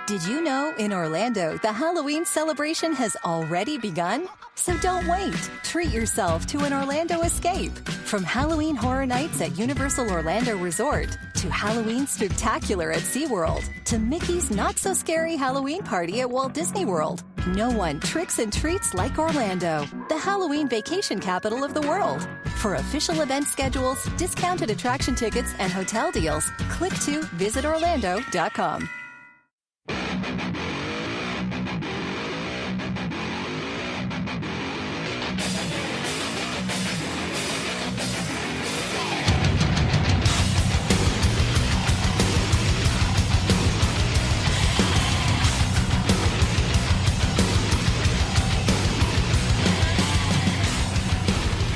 Did you know in Orlando, the Halloween celebration has already begun? So don't wait. Treat yourself to an Orlando escape. From Halloween Horror Nights at Universal Orlando Resort to Halloween Spooktacular at SeaWorld to Mickey's Not-So-Scary Halloween Party at Walt Disney World. No one tricks and treats like Orlando, the Halloween vacation capital of the world. For official event schedules, discounted attraction tickets, and hotel deals, click to visitorlando.com.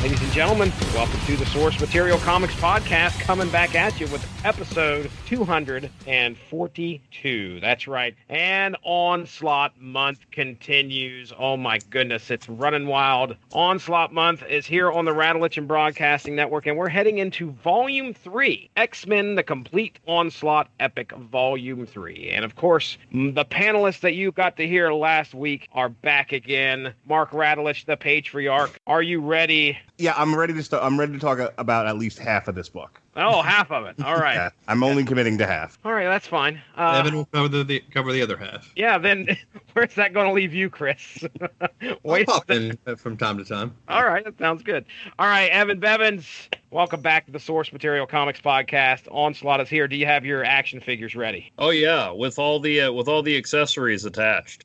Ladies and gentlemen, welcome to the Source Material Comics Podcast, coming back at you with episode 242. That's right. And Onslaught Month continues. Oh my goodness, it's running wild. Onslaught Month is here on the Radulich and Broadcasting Network, and we're heading into Volume 3, X-Men, the Complete Onslaught Epic, Volume 3. And of course, the panelists that you got to hear last week are back again. Mark Radulich, the patriarch. Are you ready? Yeah, I'm ready to start. I'm ready to talk about at least half of this book. Oh, half of it. All right. Yeah, I'm only committing to half. All right, that's fine. Evan will cover the other half. Yeah, then where's that going to leave you, Chris? I'll pop in from time to time. All right, that sounds good. All right, Evan Bevins, welcome back to the Source Material Comics Podcast. Onslaught is here. Do you have your action figures ready? Oh yeah, with all the accessories attached.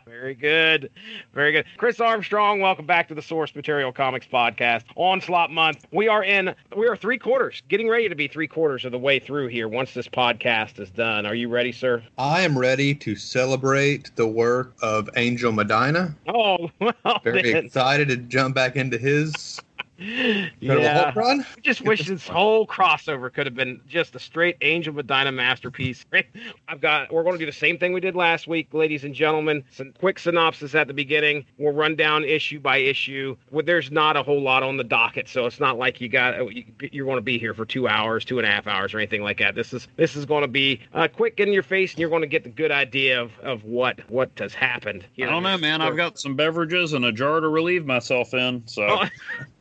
Very good. Very good. Chris Armstrong, welcome back to the Source Material Comics Podcast. Onslaught Month. We are 3 quarters, getting ready to be 3/4 of the way through here once this podcast is done. Are you ready, sir? I am ready to celebrate the work of Angel Medina. Oh, well, very excited to jump back into his yeah. Run. I just wish this whole crossover could have been just a straight Angel Medina masterpiece. We're going to do the same thing we did last week, ladies and gentlemen. Some quick synopsis at the beginning. We'll run down issue by issue. Well, there's not a whole lot on the docket, so it's not like you're going to be here for 2 hours, 2.5 hours, or anything like that. This is going to be quick in your face, and you're going to get the good idea of what has happened. I don't know, man. I've got some beverages and a jar to relieve myself in, so.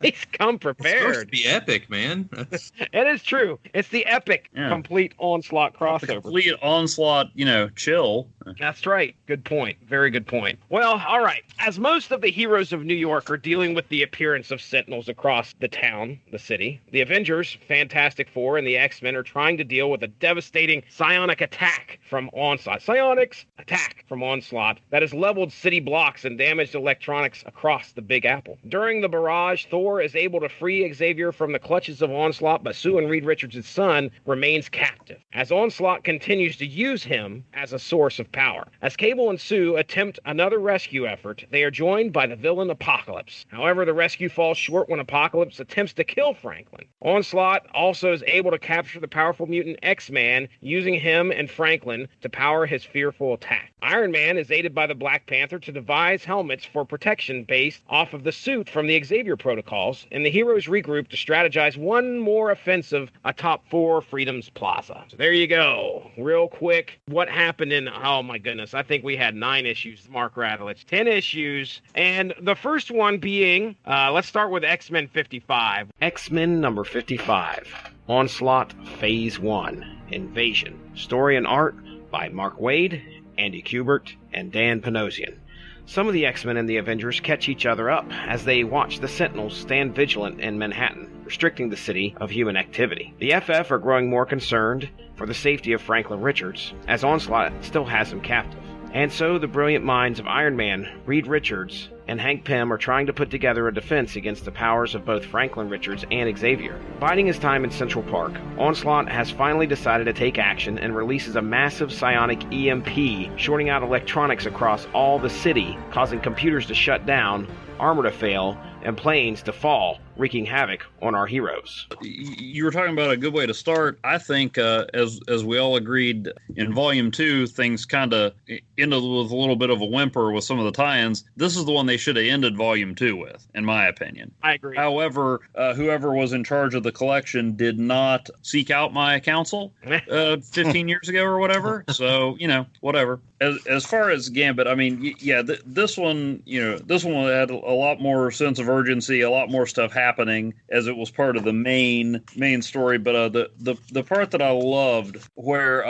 He's come prepared. It's supposed to be epic, man. It is true. It's the epic Complete Onslaught crossover. The Complete Onslaught, chill. That's right. Good point. Very good point. Well, all right. As most of the heroes of New York are dealing with the appearance of Sentinels across the town, the city, the Avengers, Fantastic Four, and the X-Men are trying to deal with a devastating psionic attack from Onslaught. Psionics attack from Onslaught that has leveled city blocks and damaged electronics across the Big Apple. During the barrage, Thor is able to free Xavier from the clutches of Onslaught, but Sue and Reed Richards' son remains captive, as Onslaught continues to use him as a source of power. As Cable and Sue attempt another rescue effort, they are joined by the villain Apocalypse. However, the rescue falls short when Apocalypse attempts to kill Franklin. Onslaught also is able to capture the powerful mutant X-Man, using him and Franklin to power his fearful attack. Iron Man is aided by the Black Panther to devise helmets for protection based off of the suit from the Xavier protocols, and the heroes regroup to strategize one more offensive atop 4 Freedoms Plaza. So there you go. Real quick, what happened in, oh my goodness, I think we had 9 issues, Mark Radulich, 10 issues, and the first one being, let's start with X-Men 55. X-Men number 55, Onslaught Phase 1, Invasion. Story and art by Mark Waid, Andy Kubert, and Dan Panosian. Some of the X-Men and the Avengers catch each other up as they watch the Sentinels stand vigilant in Manhattan, restricting the city of human activity. The FF are growing more concerned for the safety of Franklin Richards, as Onslaught still has him captive. And so the brilliant minds of Iron Man, Reed Richards, and Hank Pym are trying to put together a defense against the powers of both Franklin Richards and Xavier. Biding his time in Central Park, Onslaught has finally decided to take action and releases a massive psionic EMP, shorting out electronics across all the city, causing computers to shut down, armor to fail, and planes to fall, wreaking havoc on our heroes. You were talking about a good way to start. I think, as we all agreed in Volume 2, things kind of ended with a little bit of a whimper with some of the tie-ins. This is the one they should have ended Volume 2 with, in my opinion. I agree. However, whoever was in charge of the collection did not seek out my counsel 15 years ago or whatever. So, whatever. as far as Gambit, I mean, yeah, this one had a lot more sense of urgency, a lot more stuff happening as it was part of the main story. But the part that I loved, where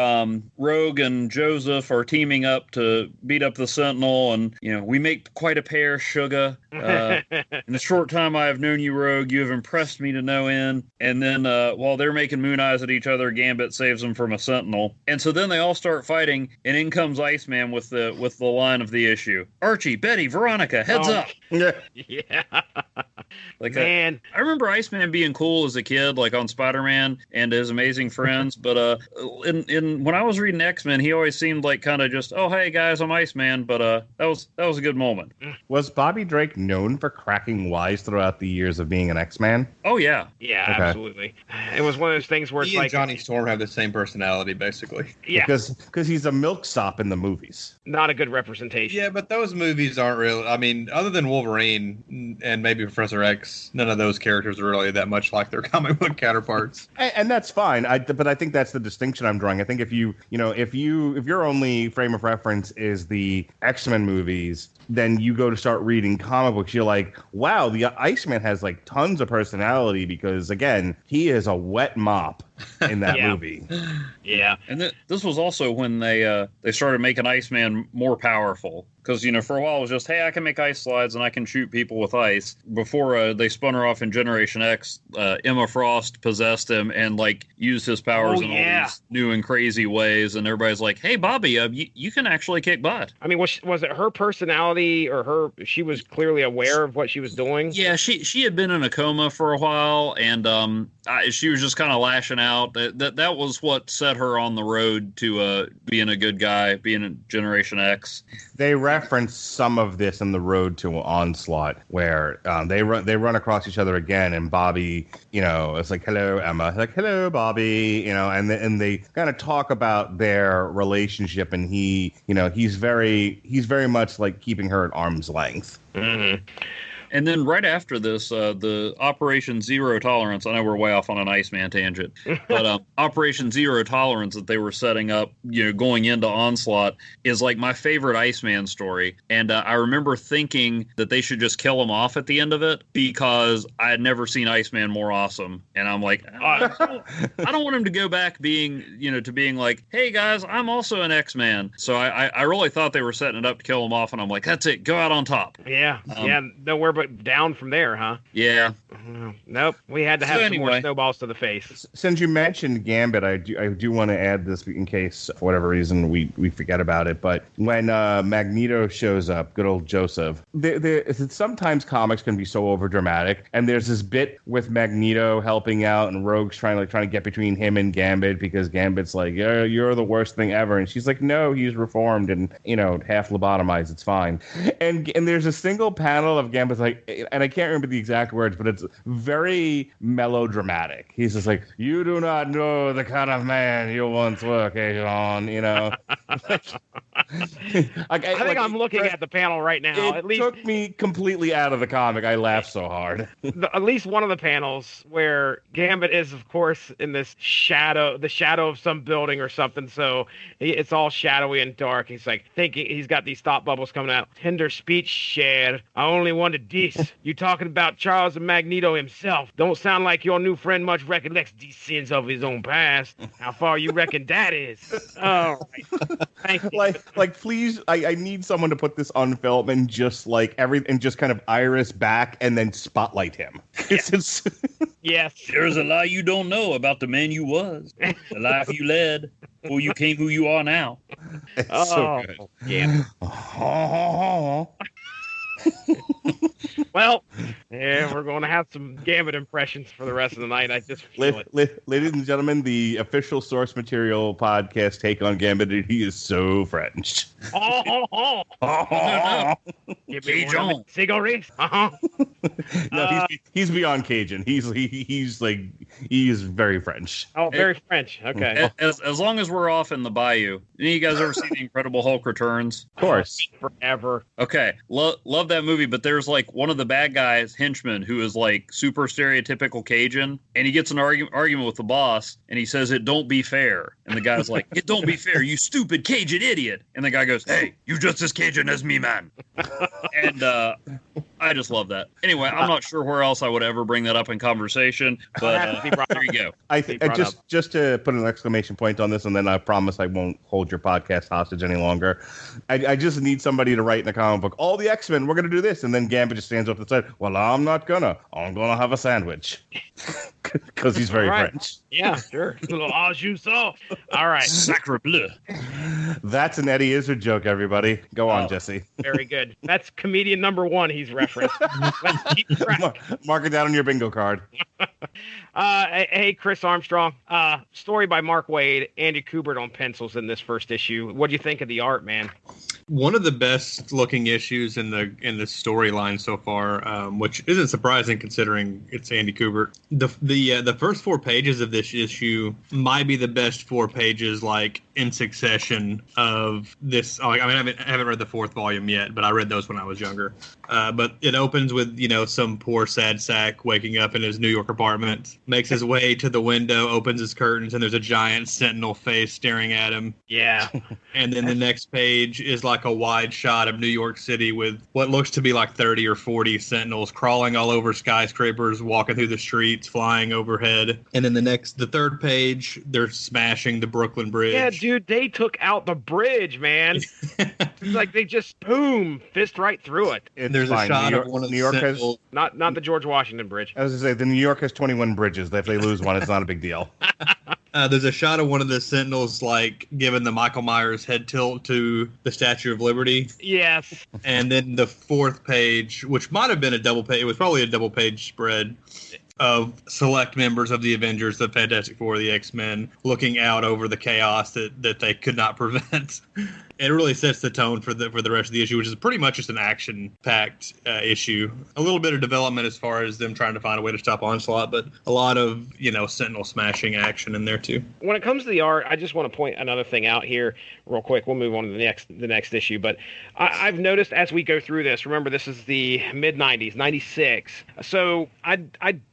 Rogue and Joseph are teaming up to beat up the Sentinel, and we make quite a pair, Sugar. In the short time I have known you, Rogue, you have impressed me to no end. And then while they're making moon eyes at each other, Gambit saves them from a Sentinel. And so then they all start fighting, and in comes Iceman with the line of the issue. Archie, Betty, Veronica, heads up. Yeah. Like, man, I remember Iceman being cool as a kid, like on Spider-Man and his Amazing Friends. But in when I was reading X-Men, he always seemed like kind of just, oh hey guys, I'm Iceman. But that was a good moment. Was Bobby Drake known for cracking wise throughout the years of being an X-Man? Oh yeah, yeah, okay. Absolutely. It was one of those things where it's like Johnny Storm have the same personality, basically. Yeah, because he's a milksop in the movies. Not a good representation. Yeah, but those movies aren't really. I mean, other than Wolverine and maybe Professor X, none of those characters are really that much like their comic book counterparts. And that's fine. But I think that's the distinction I'm drawing. I think if your only frame of reference is the X-Men movies, then you go to start reading comic books, you're like, wow, the Iceman has like tons of personality because, again, he is a wet mop in that movie. Yeah. And this was also when they started making Iceman more powerful. Because, for a while it was just, hey, I can make ice slides and I can shoot people with ice. Before they spun her off in Generation X, Emma Frost possessed him and, like, used his powers in all these new and crazy ways. And everybody's like, hey, Bobby, you can actually kick butt. I mean, was it her personality or she was clearly aware of what she was doing? Yeah, she had been in a coma for a while, and she was just kind of lashing out. That was what set her on the road to being a good guy, being in Generation X. They reference some of this in the road to Onslaught, where they run across each other again, and Bobby, it's like, hello, Emma, like, hello, Bobby, and they kind of talk about their relationship, and he's very much like keeping her at arm's length. Mm-hmm. And then right after this, the Operation Zero Tolerance, I know we're way off on an Iceman tangent, but Operation Zero Tolerance that they were setting up, going into Onslaught is like my favorite Iceman story. And I remember thinking that they should just kill him off at the end of it because I had never seen Iceman more awesome. And I'm like, I don't want him to go back being like, hey guys, I'm also an X-Man. So I really thought they were setting it up to kill him off. And I'm like, that's it, go out on top. Yeah. Nowhere but down from there, huh? Yeah. Nope. We had to have some more snowballs to the face. Since you mentioned Gambit, I do want to add this in case, for whatever reason, we forget about it. But when Magneto shows up, good old Joseph, sometimes comics can be so overdramatic. And there's this bit with Magneto helping out and Rogue's trying to get between him and Gambit because Gambit's like, yeah, you're the worst thing ever. And she's like, no, he's reformed and, half lobotomized. It's fine. And there's a single panel of Gambit's like, and I can't remember the exact words, but it's very melodramatic. He's just like, you do not know the kind of man you once were, Kajon, I think I'm looking at the panel right now. It took me completely out of the comic. I laughed so hard. At least one of the panels where Gambit is, of course, in the shadow of some building or something. So it's all shadowy and dark. He's like thinking he's got these thought bubbles coming out. Tender speech shared. I only wanted this. You talking about Charles and Magneto himself. Don't sound like your new friend much recollects these sins of his own past. How far you reckon that is? All right. Thank you. Like, please, I need someone to put this on film and just just kind of iris back and then spotlight him. Yes. Yes. There's a lie you don't know about the man you was, the life you led, before you came who you are now. It's so good. Yeah. Well, yeah, we're going to have some Gambit impressions for the rest of the night. I just feel it. Ladies and gentlemen, the official source material podcast take on Gambit. He is so French. Give me one of the cigarettes. No, he's beyond Cajun. He is very French. Oh, very French. Okay. As long as we're off in the bayou. Any of you guys ever seen The Incredible Hulk Returns? Of course. Forever. Okay. Love that movie, but there there's like one of the bad guys, henchmen, who is like super stereotypical Cajun, and he gets an argument with the boss, and he says, "It don't be fair." And the guy's like, "It don't be fair, you stupid Cajun idiot." And the guy goes, "Hey, you just as Cajun as me, man." And I just love that. Anyway, I'm not sure where else I would ever bring that up in conversation, but there you go. I just to put an exclamation point on this, and then I promise I won't hold your podcast hostage any longer. I just need somebody to write in the comic book, all the X-Men, we're going to do this. And then Gambit just stands up and said, well, I'm not gonna. I'm going to have a sandwich. Because he's very French. Yeah, sure. A little au jus. All right. Sacre bleu. That's an Eddie Izzard joke, everybody. Go on, Jesse. Very good. That's comedian number one he's referenced. Let's keep track. Mark it down on your bingo card. Hey, Chris Armstrong. Story by Mark Waid, Andy Kubert on pencils in this first issue. What do you think of the art, man? One of the best looking issues in the storyline so far, which isn't surprising considering it's Andy Kubert. The first 4 pages of this issue might be the best 4 pages like in succession of this. I haven't read the 4th volume yet, but I read those when I was younger. But it opens with some poor sad sack waking up in his New York apartment, makes his way to the window, opens his curtains, and there's a giant sentinel face staring at him. Yeah. And then the next page is like a wide shot of New York City with what looks to be like 30 or 40 sentinels crawling all over skyscrapers, walking through the streets, flying overhead. And then the 3rd page, they're smashing the Brooklyn Bridge. Yeah, dude, they took out the bridge, man. It's like they just, boom, fist right through it. There's a shot of one of the New York sentinels. Not the George Washington Bridge. I was going to say, the New York has 21 bridges. If they lose one, it's not a big deal. There's a shot of one of the sentinels, like, giving the Michael Myers head tilt to the Statue of Liberty. Yes. And then the 4th page, which might have been a double page, it was probably a double page spread of select members of the Avengers, the Fantastic Four, the X-Men, looking out over the chaos that they could not prevent. It really sets the tone for the rest of the issue, which is pretty much just an action-packed issue. A little bit of development as far as them trying to find a way to stop Onslaught, but a lot of sentinel smashing action in there too. When it comes to the art, I just want to point another thing out here real quick. We'll move on to the next issue, but I've noticed as we go through this. Remember, this is the mid '90s, '96. So I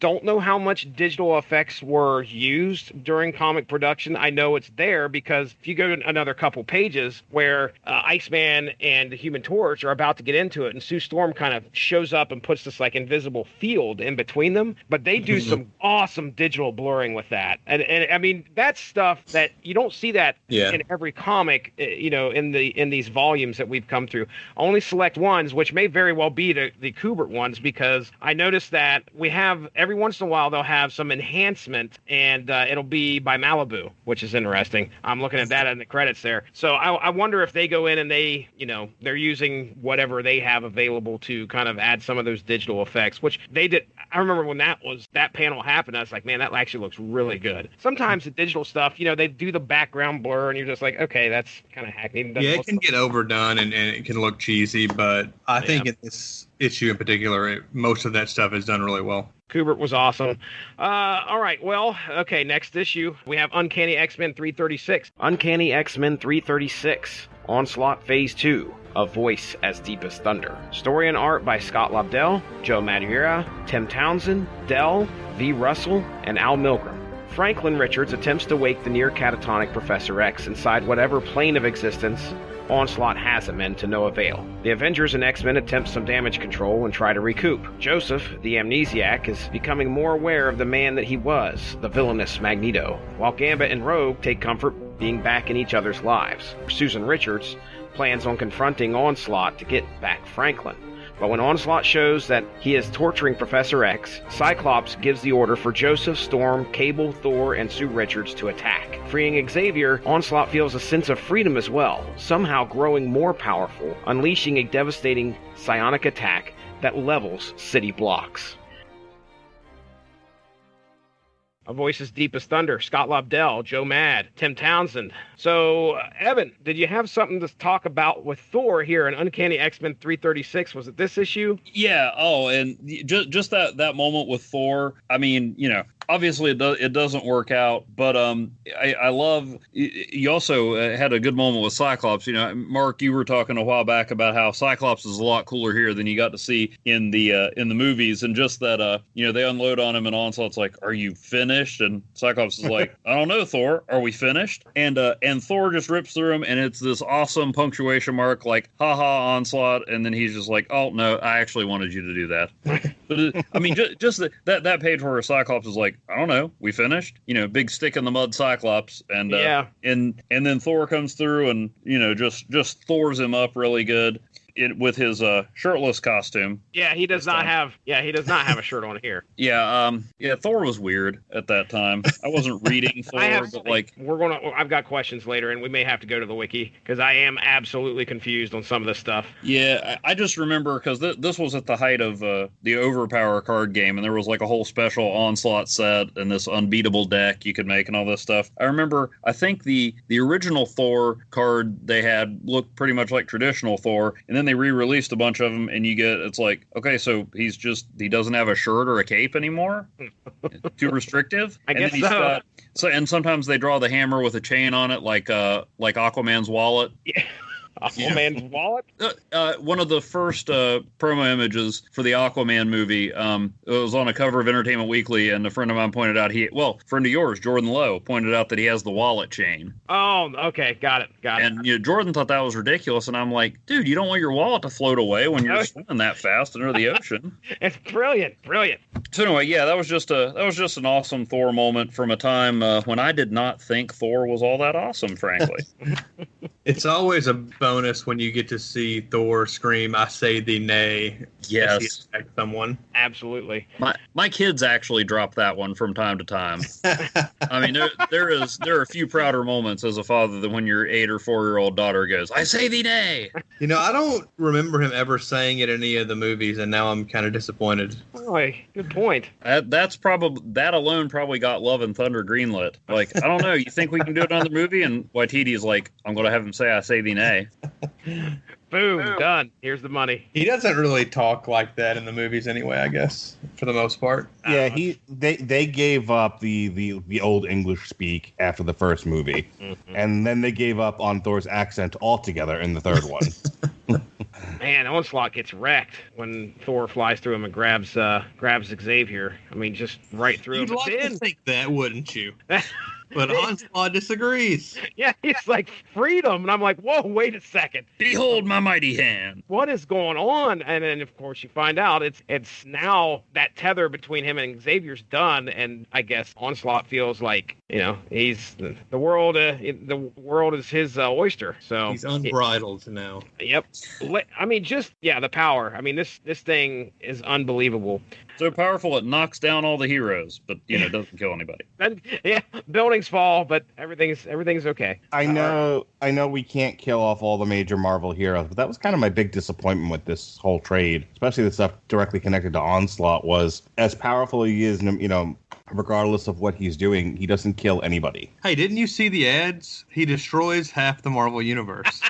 don't know how much digital effects were used during comic production. I know it's there because if you go to another couple pages where Iceman and the Human Torch are about to get into it, and Sue Storm kind of shows up and puts this like invisible field in between them, but they do some awesome digital blurring with that, and I mean that's stuff that you don't see that in every comic, in these volumes that we've come through. Only select ones, which may very well be the Kubert ones, because I noticed that we have every once in a while they'll have some enhancement, and it'll be by Malibu, which is interesting. I'm looking at that in the credits there, so I wonder if they go in and they, they're using whatever they have available to kind of add some of those digital effects, which they did. I remember when that panel happened, I was like, man, that actually looks really good. Sometimes the digital stuff, they do the background blur and you're just like, okay, that's kind of hackneyed. Yeah, it can get overdone and it can look cheesy, but I think in this issue in particular, most of that stuff is done really well. Kubert was awesome. All right, well, okay, next issue, we have Uncanny X-Men 336. Uncanny X-Men 336, Onslaught Phase 2, A Voice as Deep as Thunder. Story and art by Scott Lobdell, Joe Madureira, Tim Townsend, Dell, V. Russell, and Al Milgrom. Franklin Richards attempts to wake the near-catatonic Professor X inside whatever plane of existence Onslaught has him in, to no avail. The Avengers and X-Men attempt some damage control and try to recoup. Joseph, the amnesiac, is becoming more aware of the man that he was, the villainous Magneto, while Gambit and Rogue take comfort being back in each other's lives. Susan Richards plans on confronting Onslaught to get back Franklin. But when Onslaught shows that he is torturing Professor X, Cyclops gives the order for Joseph, Storm, Cable, Thor, and Sue Richards to attack. Freeing Xavier, Onslaught feels a sense of freedom as well, somehow growing more powerful, unleashing a devastating psionic attack that levels city blocks. A Voice as Deep as Thunder, Scott Lobdell, Joe Mad, Tim Townsend. So, Evan, did you have something to talk about with Thor here in Uncanny X-Men 336? Was it this issue? Yeah. Oh, and just that moment with Thor. I mean, obviously it doesn't work out, but I love, you also had a good moment with Cyclops. Mark, you were talking a while back about how Cyclops is a lot cooler here than you got to see in the movies, and just that they unload on him and Onslaught's like, are you finished? And Cyclops is like, I don't know, Thor, are we finished? And Thor just rips through him, and it's this awesome punctuation mark like, haha, Onslaught, and then he's just like, oh no, I actually wanted you to do that. But just that page where Cyclops is like, I don't know, we finished? Big stick in the mud Cyclops, and and then Thor comes through and just Thors him up really good. With his shirtless costume. Yeah, he does not have a shirt on here. Yeah, Thor was weird at that time. I wasn't reading Thor, I've got questions later, and we may have to go to the wiki because I am absolutely confused on some of this stuff. Yeah, I just remember because this was at the height of the Overpower card game, and there was like a whole special Onslaught set and this unbeatable deck you could make and all this stuff. I remember, I think the original Thor card they had looked pretty much like traditional Thor, and then they re-released a bunch of them, and it's like, okay, so he doesn't have a shirt or a cape anymore? Too restrictive? I guess so. And sometimes they draw the hammer with a chain on it, like Aquaman's wallet. Yeah. Aquaman's wallet? One of the first promo images for the Aquaman movie, it was on a cover of Entertainment Weekly, and a friend of mine pointed out, friend of yours, Jordan Lowe, pointed out that he has the wallet chain. Oh, okay, got it. And Jordan thought that was ridiculous, and I'm like, dude, you don't want your wallet to float away when you're swimming that fast under the ocean. It's brilliant. So anyway, yeah, that was just an awesome Thor moment from a time when I did not think Thor was all that awesome, frankly. It's always a bonus when you get to see Thor scream, I say thee nay. Yes. Someone. Absolutely. My kids actually drop that one from time to time. I mean, there are a few prouder moments as a father than when your 8 or 4-year-old daughter goes, I say thee nay. I don't remember him ever saying it in any of the movies, and now I'm kind of disappointed. Boy, good point. That alone probably got Love and Thunder greenlit. Like, I don't know, you think we can do it on the movie? And Waititi's like, I'm going to have him say, I say thee nay. Boom, done. Here's the money. He doesn't really talk like that in the movies anyway, I guess, for the most part. Yeah, they gave up the old English speak after the first movie, and then they gave up on Thor's accent altogether in the third one. Man, Onslaught gets wrecked when Thor flies through him and grabs Xavier. I mean, just right through him. You'd like to think that, wouldn't you? But Onslaught disagrees. Yeah, he's like, freedom. And I'm like, whoa, wait a second. Behold my mighty hand. What is going on? And then, of course, you find out it's now that tether between him and Xavier's done. And I guess Onslaught feels like, he's the world is his oyster. So he's unbridled now. Yep. I mean, the power. I mean, this thing is unbelievable. So powerful it knocks down all the heroes, but doesn't kill anybody. Yeah, buildings fall, but everything's okay. I know we can't kill off all the major Marvel heroes, but that was kind of my big disappointment with this whole trade, especially the stuff directly connected to Onslaught. Was as powerful as he is, regardless of what he's doing, he doesn't kill anybody. Hey, didn't you see the ads? He destroys half the Marvel universe.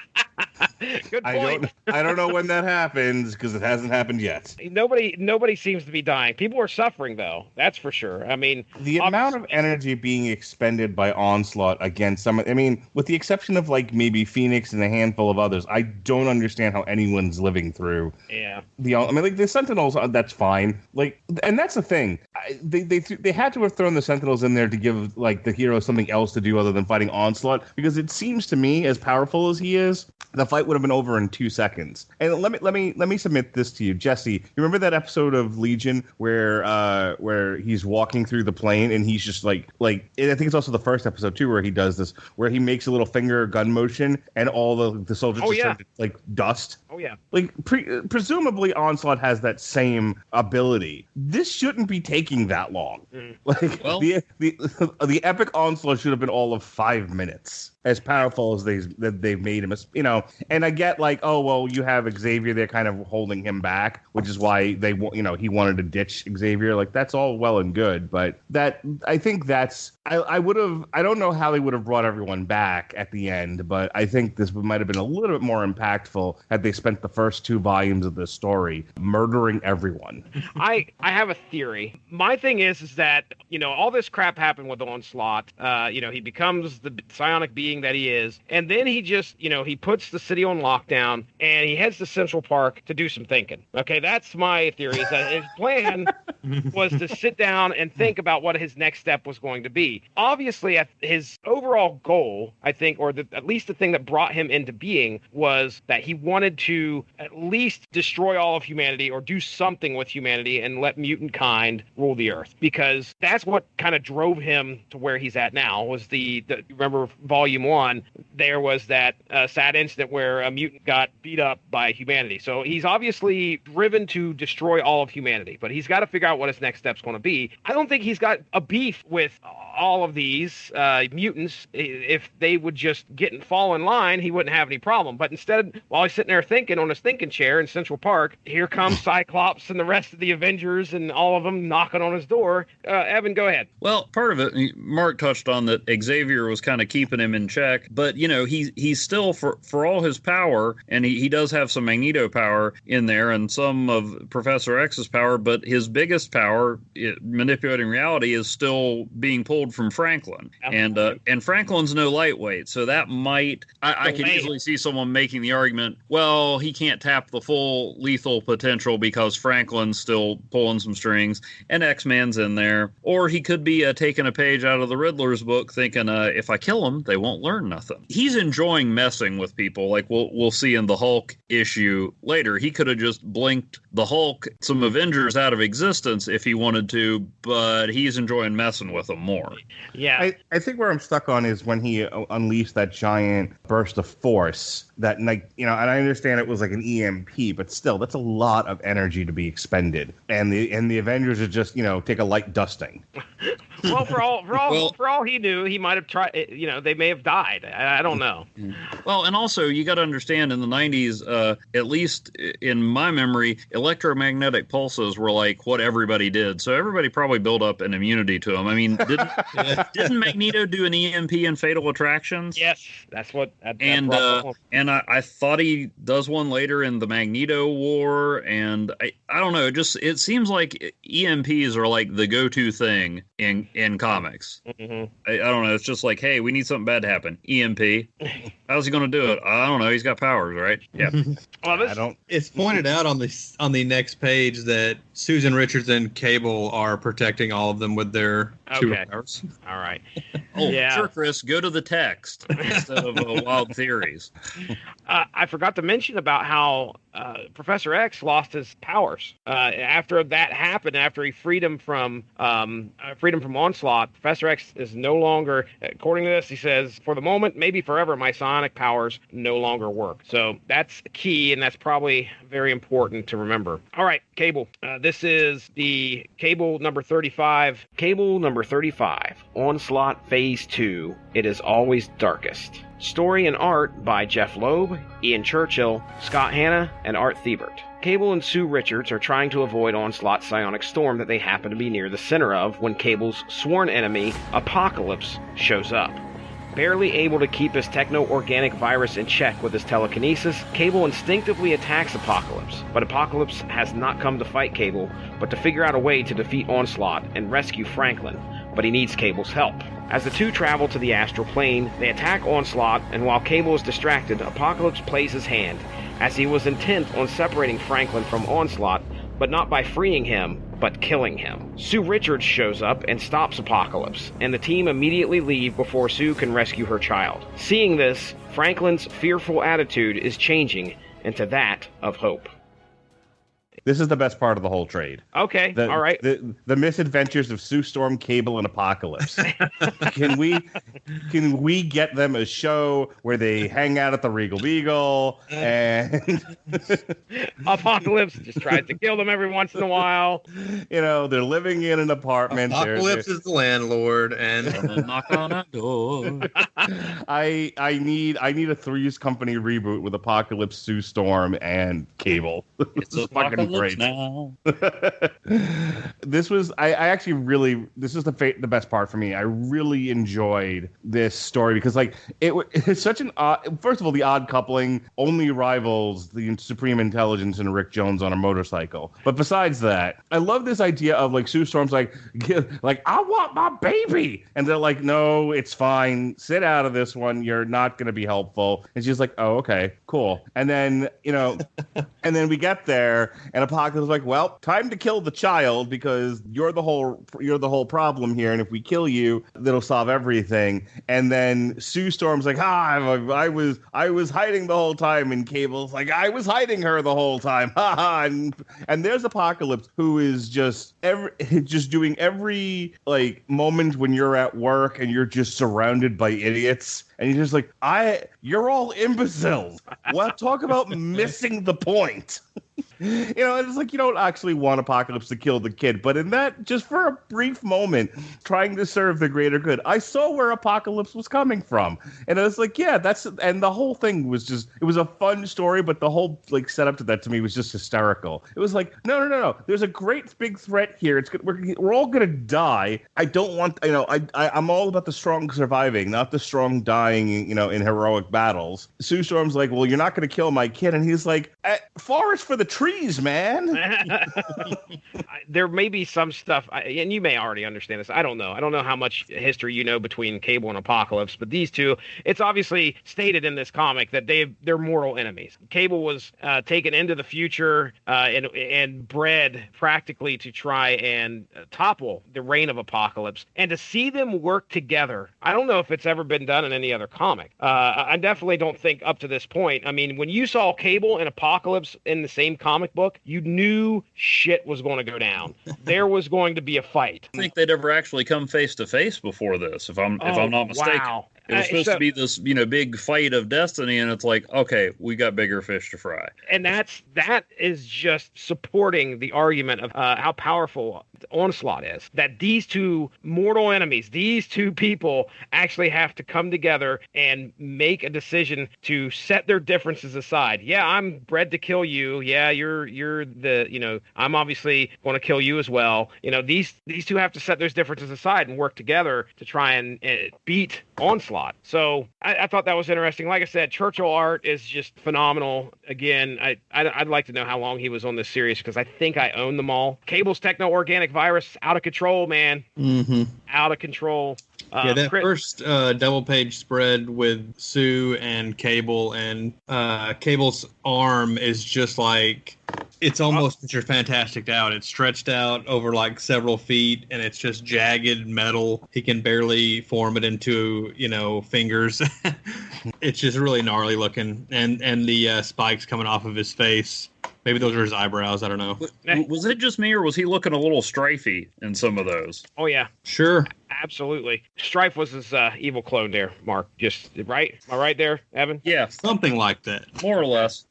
Good point. I don't know when that happens because it hasn't happened yet. Nobody seems to be dying. People are suffering, though. That's for sure. I mean, the amount of energy being expended by Onslaught against someone. I mean, with the exception of like maybe Phoenix and a handful of others, I don't understand how anyone's living through. Yeah. The Sentinels. That's fine. Like, and that's the thing. They had to have thrown the Sentinels in there to give like the hero something else to do other than fighting Onslaught, because it seems to me, as powerful as he is, the fight would have been over in 2 seconds. And let me submit this to you, Jesse. You remember that episode of Legion where he's walking through the plane and he's just like I think it's also the first episode too where he does this, where he makes a little finger gun motion and all the soldiers turn to like dust. Oh yeah. Like presumably Onslaught has that same ability. This shouldn't be taking that long. Like the epic Onslaught should have been all of 5 minutes. as powerful as they've made him. You know, and I get like, oh well, you have Xavier there kind of holding him back, which is why he wanted to ditch Xavier. Like that's all well and good, but I think that's I don't know how they would have brought everyone back at the end, but I think this might have been a little bit more impactful had they spent the first 2 volumes of this story murdering everyone. I have a theory. My thing is that, you know, all this crap happened with Onslaught. You know, he becomes the psionic being that he is, and then he just, you know, he puts the city on lockdown and he heads to Central Park to do some thinking. Okay, that's my theory, is that his plan was to sit down and think about what his next step was going to be. Obviously, his overall goal, I think, or at least the thing that brought him into being, was that he wanted to at least destroy all of humanity or do something with humanity and let mutant kind rule the earth. Because that's what kind of drove him to where he's at now, was remember Volume 1, there was that sad incident where a mutant got beat up by humanity. So he's obviously driven to destroy all of humanity, but he's got to figure out what his next step's going to be. I don't think he's got a beef with all of these mutants. If they would just get and fall in line, he wouldn't have any problem. But instead, while he's sitting there thinking on his thinking chair in Central Park, here comes Cyclops and the rest of the Avengers and all of them knocking on his door. Evan, go ahead. Well, part of it, Mark touched on that Xavier was kind of keeping him in check, but you know, he's still, for all his power, and he does have some Magneto power in there and some of Professor X's power, but his biggest power, manipulating reality, is still being pulled from Franklin. And Franklin's no lightweight, so that might, I could easily see someone making the argument, well, he can't tap the full lethal potential because Franklin's still pulling some strings and X-Man's in there. Or he could be taking a page out of the Riddler's book thinking, if I kill him, they won't learn nothing. He's enjoying messing with people, like we'll see in the Hulk issue later. He could have just blinked the Hulk, some Avengers, out of existence if he wanted to, but he's enjoying messing with them more. Yeah. I think where I'm stuck on is when he unleashed that giant burst of force that, like, you know, and I understand it was like an EMP, but still, that's a lot of energy to be expended. And the Avengers are just, you know, take a light dusting. Well, for all he knew, he might have tried. You know, they may have died. I don't know. Well, and also you got to understand, in the 90s, at least in my memory, electromagnetic pulses were like what everybody did. So everybody probably built up an immunity to them. I mean, didn't Magneto do an EMP in Fatal Attractions? Yes, that's what. And I thought he does one later in the Magneto War, and I don't know. It seems like EMPs are like the go-to thing in comics. Mm-hmm. I don't know. It's just like, hey, we need something bad to happen. EMP. How's he going to do it? I don't know. He's got powers, right? Yeah. Well, It's pointed out on the next page that Susan Richards and Cable are protecting all of them with their superpowers. All right. Yeah. Sure, Chris. Go to the text instead of wild theories. I forgot to mention about how Professor X lost his powers after that happened. After he freed him from Onslaught, Professor X is no longer, according to this, he says, for the moment, maybe forever, my psionic powers no longer work. So that's key, and that's probably very important to remember. All right, Cable. This is the Cable number 35. Cable number 35. Onslaught Phase 2. It is always darkest. Story and art by Jeff Loeb, Ian Churchill, Scott Hanna, and Art Thibert. Cable and Sue Richards are trying to avoid Onslaught's psionic storm that they happen to be near the center of when Cable's sworn enemy, Apocalypse, shows up. Barely able to keep his techno-organic virus in check with his telekinesis, Cable instinctively attacks Apocalypse. But Apocalypse has not come to fight Cable, but to figure out a way to defeat Onslaught and rescue Franklin. But he needs Cable's help. As the two travel to the astral plane, they attack Onslaught, and while Cable is distracted, Apocalypse plays his hand, as he was intent on separating Franklin from Onslaught, but not by freeing him, but killing him. Sue Richards shows up and stops Apocalypse, and the team immediately leave before Sue can rescue her child. Seeing this, Franklin's fearful attitude is changing into that of hope. This is the best part of the whole trade. Okay, all right. The misadventures of Sue Storm, Cable, and Apocalypse. Can we get them a show where they hang out at the Regal Beagle and Apocalypse just tries to kill them every once in a while. They're living in an apartment. Apocalypse is the landlord, and knock on a door. I need a Three's Company reboot with Apocalypse, Sue Storm, and Cable. It's fucking great now. This was this is the best part for me. I really enjoyed this story because it's such an odd, first of all, the odd coupling only rivals the Supreme Intelligence and Rick Jones on a motorcycle. But besides that, I love this idea of Sue Storm's like I want my baby, and they're like, no, it's fine, sit out of this one, you're not going to be helpful. And she's like, oh, okay, cool. And then and then we get there, and Apocalypse is like, well, time to kill the child because you're the whole problem here, and if we kill you, that'll solve everything. And then Sue Storm's like, I was hiding the whole time, and Cable's like, I was hiding her the whole time, and there's Apocalypse, who is just doing every moment when you're at work and you're just surrounded by idiots. And you're just like, you're all imbeciles. Well, talk about missing the point. It's like you don't actually want Apocalypse to kill the kid, but in that, just for a brief moment, trying to serve the greater good, I saw where Apocalypse was coming from. And I was like, yeah, and the whole thing was it was a fun story, but the whole setup to that to me was just hysterical. It was like, no. There's a great big threat here. We're all going to die. I don't want, I'm all about the strong surviving, not the strong dying, in heroic battles. Sue Storm's like, well, you're not going to kill my kid. And he's like, forest for the trees, man. There may be some stuff, and you may already understand this. I don't know how much history between Cable and Apocalypse, but these two, it's obviously stated in this comic that they're mortal enemies. Cable was taken into the future and bred practically to try and topple the reign of Apocalypse, and to see them work together, I don't know if it's ever been done in any other comic. I definitely don't think up to this point. I mean, when you saw Cable and Apocalypse in the same comic book, you knew shit was going to go down. There was going to be a fight. I think they'd ever actually come face to face before this, if I'm not mistaken. Wow. It was supposed to be this, big fight of destiny, and it's like, okay, we got bigger fish to fry. And that is just supporting the argument of how powerful Onslaught is. That these two mortal enemies, these two people, actually have to come together and make a decision to set their differences aside. Yeah, I'm bred to kill you. Yeah, you're the, I'm obviously going to kill you as well. These two have to set those differences aside and work together to try and beat Onslaught. So I thought that was interesting. Like I said, Churchill art is just phenomenal. Again, I'd like to know how long he was on this series because I think I own them all. Cable's techno-organic virus, out of control, man. Mm-hmm. Out of control. That first double page spread with Sue and Cable, and Cable's arm is just like, it's almost Mr. Fantastic out. It's stretched out over several feet, and it's just jagged metal. He can barely form it into, fingers. It's just really gnarly looking, and the spikes coming off of his face. Maybe those are his eyebrows. I don't know. Was it just me, or was he looking a little strifey in some of those? Oh, yeah. Sure. Absolutely. Strife was his evil clone there, Mark. Just right? Am I right there, Evan? Yeah. Something like that. More or less.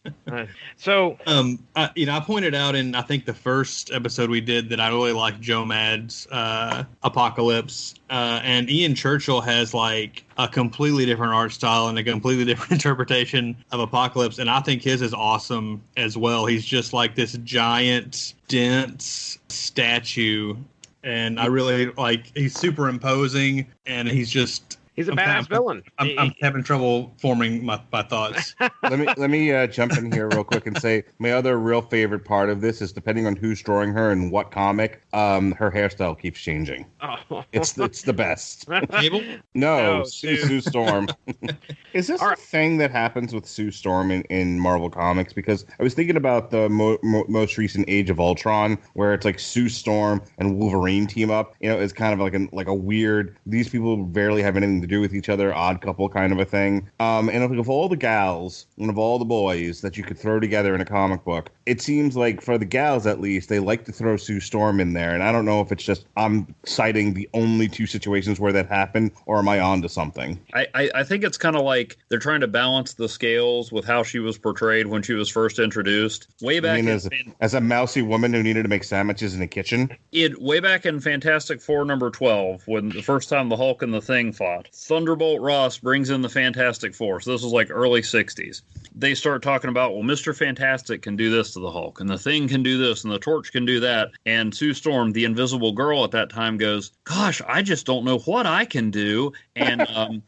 So... I pointed out in, I think, the first episode we did that I really liked Joe Mad's Apocalypse. And Ian Churchill has a completely different art style and a completely different interpretation of Apocalypse. And I think his is awesome as well. He's just this giant, dense statue. And I really he's super imposing, and he's just... He's a badass villain. I'm having trouble forming my thoughts. Let me jump in here real quick and say my other real favorite part of this is, depending on who's drawing her and what comic, her hairstyle keeps changing. Oh. It's the best. Cable? No, Sue Storm. Is this a thing that happens with Sue Storm in Marvel Comics? Because I was thinking about the most recent Age of Ultron, where it's Sue Storm and Wolverine team up. It's kind of like a weird. These people barely have anything to do with each other, odd couple kind of a thing. And of all the gals and of all the boys that you could throw together in a comic book, it seems like for the gals at least, they like to throw Sue Storm in there. And I don't know if it's just I'm citing the only two situations where that happened, or am I on to something? I think it's kind of like they're trying to balance the scales with how she was portrayed when she was first introduced. Way back as a mousy woman who needed to make sandwiches in the kitchen? Way back in Fantastic Four number 12, when the first time the Hulk and the Thing fought, Thunderbolt Ross brings in the Fantastic Four. So this was like early 60s. They start talking about, well, Mr. Fantastic can do this to the Hulk, and the Thing can do this, and the Torch can do that. And Sue Storm, the Invisible Girl at that time, goes, gosh, I just don't know what I can do. And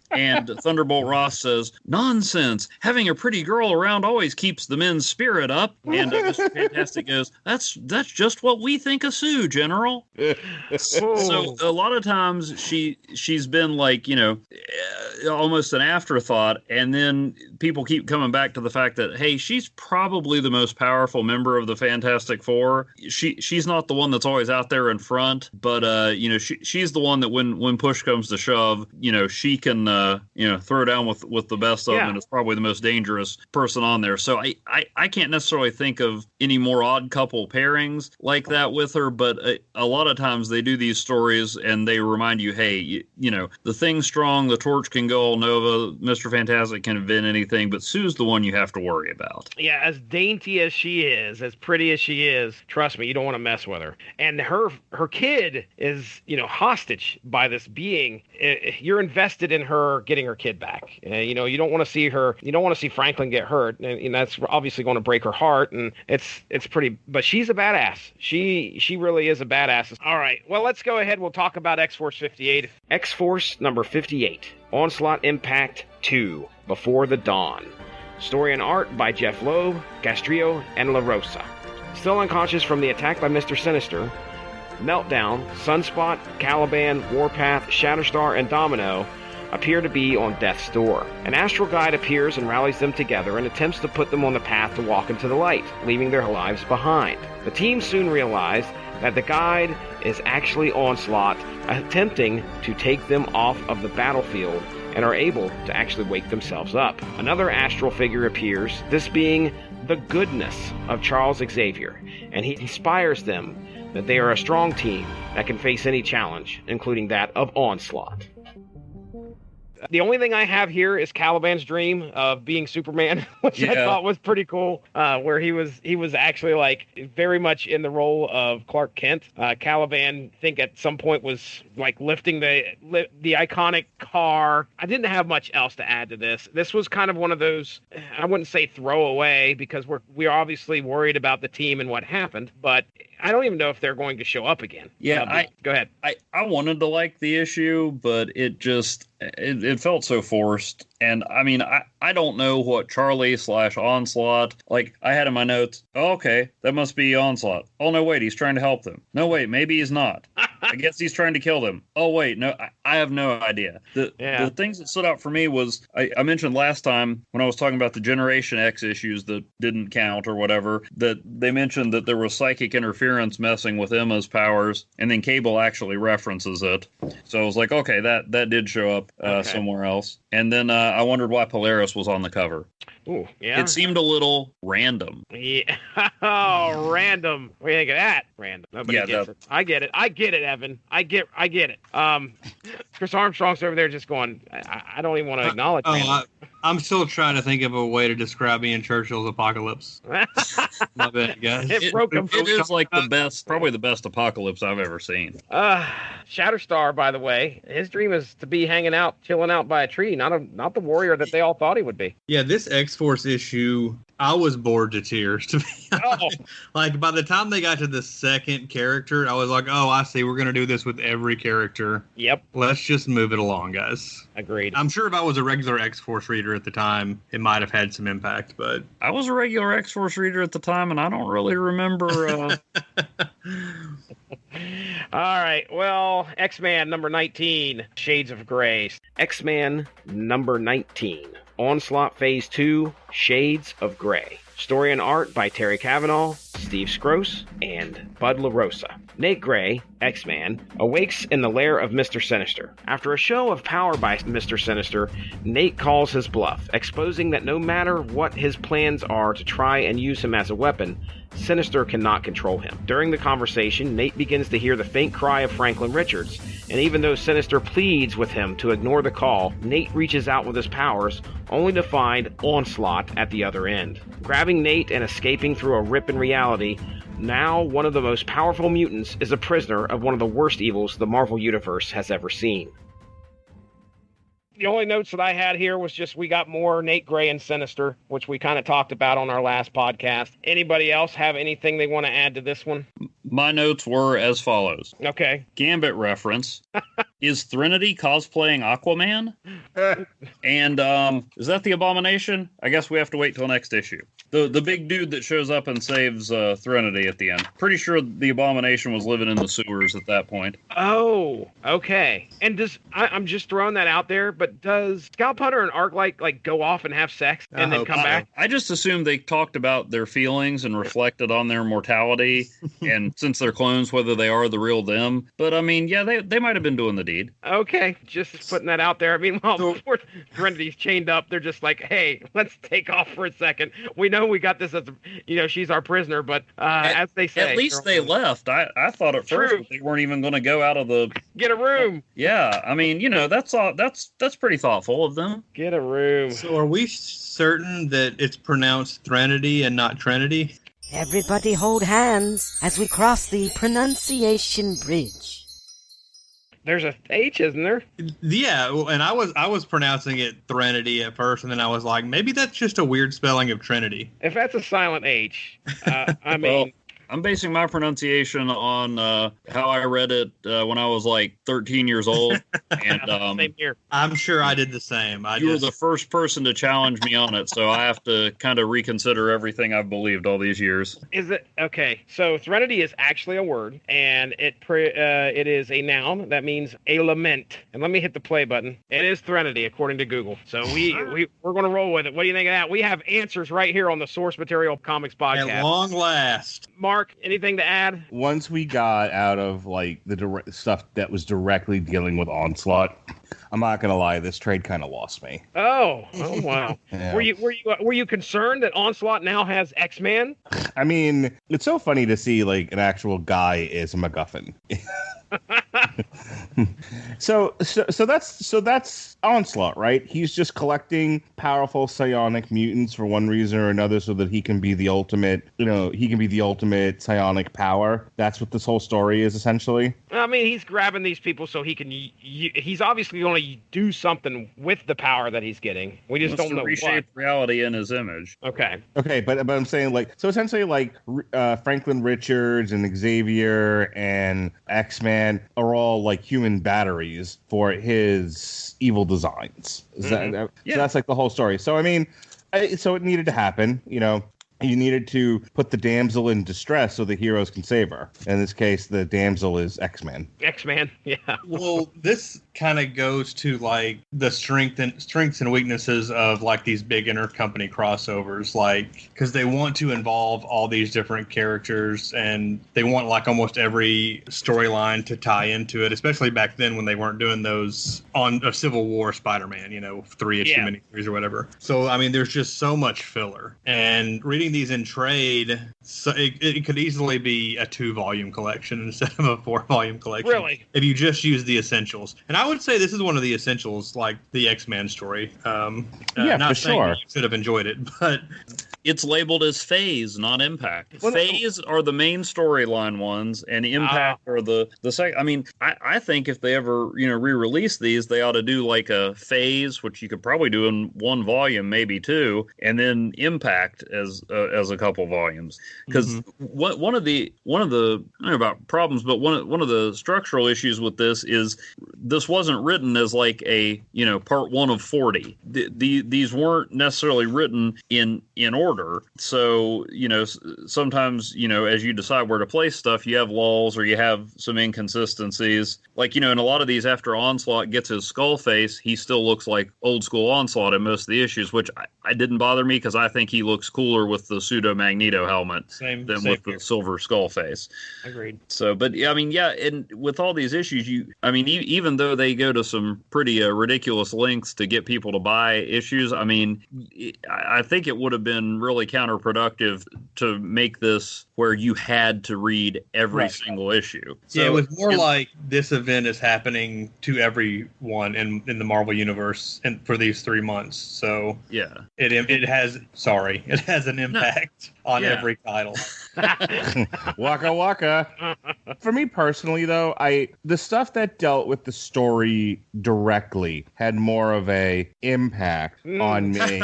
Thunderbolt Ross says, nonsense. Having a pretty girl around always keeps the men's spirit up. And Mr. Fantastic goes, that's just what we think of Sue, General. So a lot of times she's been like, almost an afterthought, and then people keep coming back to the fact that, hey, she's probably the most powerful member of the Fantastic Four. She's not the one that's always out there in front, but she's the one that when push comes to shove, she can throw down with the best of them, and is probably the most dangerous person on there. So I can't necessarily think of any more odd couple pairings like that with her, but a lot of times they do these stories and they remind you, hey, the Thing's strong, the Torch can go all Nova, Mr. Fantastic can invent anything, but Sue's the one you have to worry about. Yeah, as dainty as she is, as pretty as she is, trust me, you don't want to mess with her. And her kid is, hostage by this being. You're invested in her getting her kid back. You don't want to see her. You don't want to see Franklin get hurt, and that's obviously going to break her heart. And it's pretty. But she's a badass. She really is a badass. All right. Well, let's go ahead. We'll talk about X-Force 58. X-Force number 58. Onslaught Impact 2. Before the Dawn. Story and art by Jeff Loeb, Castrillo, and La Rosa. Still unconscious from the attack by Mr. Sinister, Meltdown, Sunspot, Caliban, Warpath, Shatterstar, and Domino appear to be on death's door. An astral guide appears and rallies them together and attempts to put them on the path to walk into the light, leaving their lives behind. The team soon realize that the guide is actually Onslaught, attempting to take them off of the battlefield, and are able to actually wake themselves up. Another astral figure appears, this being the goodness of Charles Xavier, and he inspires them that they are a strong team that can face any challenge, including that of Onslaught. The only thing I have here is Caliban's dream of being Superman, which I thought was pretty cool, where he was actually like very much in the role of Clark Kent. Caliban, I think at some point was like lifting the iconic car. I didn't have much else to add to this. This was kind of one of those, I wouldn't say throwaway, because we're obviously worried about the team and what happened, but I don't even know if they're going to show up again. Yeah, go ahead. I wanted to like the issue, but it just it felt so forced. And I mean, I don't know what Charlie/Onslaught, like I had in my notes. Oh, okay, that must be Onslaught. Oh no, wait, he's trying to help them. No, wait, maybe he's not. I guess he's trying to kill them. Oh wait, no, I have no idea. The things that stood out for me was I mentioned last time when I was talking about the Generation X issues that didn't count or whatever, that they mentioned that there was psychic interference messing with Emma's powers, and then Cable actually references it. So I was like, okay, that did show up somewhere else. And then I wondered why Polaris was on the cover. Ooh, yeah. It seemed a little random. Yeah. Oh, random. What do you think of that? Random. Nobody gets it. I get it, Evan. I get it. Chris Armstrong's over there just going, I don't even want to acknowledge I'm still trying to think of a way to describe Ian Churchill's Apocalypse. My bad, guys. It is like probably the best Apocalypse I've ever seen. Shatterstar, by the way, his dream is to be chilling out by a tree, not the warrior that they all thought he would be. Yeah, this X-Force issue, I was bored to tears, to be honest. Like, by the time they got to the second character, I was like, oh, I see, we're going to do this with every character. Yep. Let's just move it along, guys. Agreed. I'm sure if I was a regular X-Force reader at the time, it might have had some impact, but... I was a regular X-Force reader at the time, and I don't really remember... All right, well, X-Man number 19, Shades of Grey. X-Man number 19, Onslaught Phase 2, Shades of Grey. Story and art by Terry Cavanaugh, Steve Scrose, and Bud LaRosa. Nate Gray, X-Man, awakes in the lair of Mr. Sinister. After a show of power by Mr. Sinister, Nate calls his bluff, exposing that no matter what his plans are to try and use him as a weapon, Sinister cannot control him. During the conversation, Nate begins to hear the faint cry of Franklin Richards, and even though Sinister pleads with him to ignore the call, Nate reaches out with his powers, only to find Onslaught at the other end. Grabbing Nate and escaping through a rip in reality, now one of the most powerful mutants is a prisoner of one of the worst evils the Marvel Universe has ever seen. The only notes that I had here was just we got more Nate Gray and Sinister, which we kind of talked about on our last podcast. Anybody else have anything they want to add to this one? My notes were as follows. Okay. Gambit reference. Is Threnody cosplaying Aquaman? And is that the Abomination? I guess we have to wait till next issue. The big dude that shows up and saves Threnody at the end. Pretty sure the Abomination was living in the sewers at that point. Oh, okay. And I'm just throwing that out there, but does Scalp Hunter and Arclight like go off and have sex and then come back? I just assumed they talked about their feelings and reflected on their mortality, and since they're clones, whether they are the real them. But I mean, yeah, they might have been doing the deed. Okay, just putting that out there. I mean, well, before Threnodity's chained up, they're just like, hey, let's take off for a second. We know we got this as, she's our prisoner, but as they say. At least they left. I thought at first that they weren't even going to go out of the... Get a room. Yeah, I mean, that's pretty thoughtful of them. Get a room. So are we certain that it's pronounced Threnody and not Trinity? Everybody hold hands as we cross the pronunciation bridge. There's a H, isn't there? Yeah, and I was pronouncing it Threnody at first, and then I was like, maybe that's just a weird spelling of Trinity. If that's a silent H, I mean... Well, I'm basing my pronunciation on how I read it when I was like 13 years old. And same here. I'm sure I did the same. You were the first person to challenge me on it, so I have to kind of reconsider everything I've believed all these years. Is it? Okay, so Threnody is actually a word, and it is a noun that means a lament. And let me hit the play button. It is Threnody, according to Google. So we're going to roll with it. What do you think of that? We have answers right here on the Source Material Comics podcast. At long last. Mark, anything to add? Once we got out of like the direct stuff that was directly dealing with Onslaught, I'm not gonna lie, this trade kind of lost me. Oh wow. Yeah. Were you concerned that Onslaught now has X-Man? I mean, it's so funny to see like an actual guy is a MacGuffin. So that's Onslaught, right? He's just collecting powerful psionic mutants for one reason or another, so that he can be the ultimate psionic power. That's what this whole story is essentially. I mean, he's grabbing these people so he can. He's obviously going to do something with the power that he's getting. We just don't know reshape what. Reality in his image. Okay, but I'm saying like so essentially like Franklin Richards and Xavier and X-Man are all like human batteries for his evil designs. So that's like the whole story. So I mean, so it needed to happen, You needed to put the damsel in distress so the heroes can save her. In this case, the damsel is X-Man. X-Man, yeah. Well, this kind of goes to like the strengths and weaknesses of like these big intercompany crossovers, like because they want to involve all these different characters and they want like almost every storyline to tie into it. Especially back then when they weren't doing those on a Civil War Spider-Man, 3-issue miniseries or whatever. So I mean, there's just so much filler, and reading these in trade, so it could easily be a 2-volume collection instead of a 4-volume collection. Really? If you just use the essentials. And I would say this is one of the essentials, like the X-Men story. Not for sure. You should have enjoyed it, but... It's labeled as Phase, not Impact. Phase are the main storyline ones, and Impact are the second. I mean, I think if they ever re-release these, they ought to do like a Phase, which you could probably do in 1 volume, maybe 2, and then Impact as a couple volumes. Because one of the I don't know about problems, but one of the structural issues with this is this wasn't written as like a part 1 of 40. These weren't necessarily written in order. order. So, sometimes, as you decide where to place stuff, you have lulls or you have some inconsistencies. Like, in a lot of these, after Onslaught gets his skull face, he still looks like old school Onslaught in most of the issues, which I didn't bother me because I think he looks cooler with the pseudo Magneto helmet than with the silver skull face. Agreed. So, but and with all these issues, even though they go to some pretty ridiculous lengths to get people to buy issues, I think it would have been really counterproductive to make this where you had to read every single issue. So, it was more like this event is happening to everyone in the Marvel universe and for these 3 months. So it has an impact on every title. Waka waka. For me personally, though, the stuff that dealt with the story directly had more of a impact on me.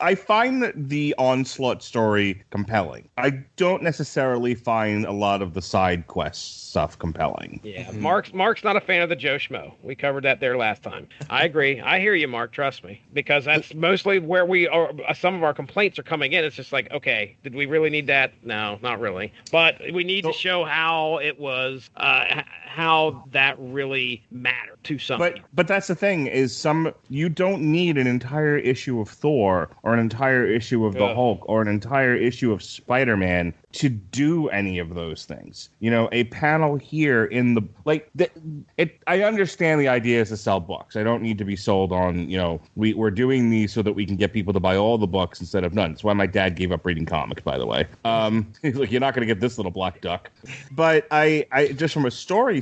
I find the Onslaught story compelling. I don't necessarily find a lot of the side quest stuff compelling. Yeah, Mark's not a fan of the Joe Schmo. We covered that there last time. I agree. I hear you, Mark. Trust me, because that's mostly where we are. Some of our complaints are coming in. It's just like, okay, did we really need that? No, not really. But we need to show how it was, how that really mattered to some. But that's the thing is you don't need an entire issue of Thor or an entire issue of the Hulk or an entire issue of Spider-Man to do any of those things. A panel here in I understand the idea is to sell books. I don't need to be sold on, we're doing these so that we can get people to buy all the books instead of none. That's why my dad gave up reading comics, by the way. He's like, you're not going to get this little black duck. But I just from a story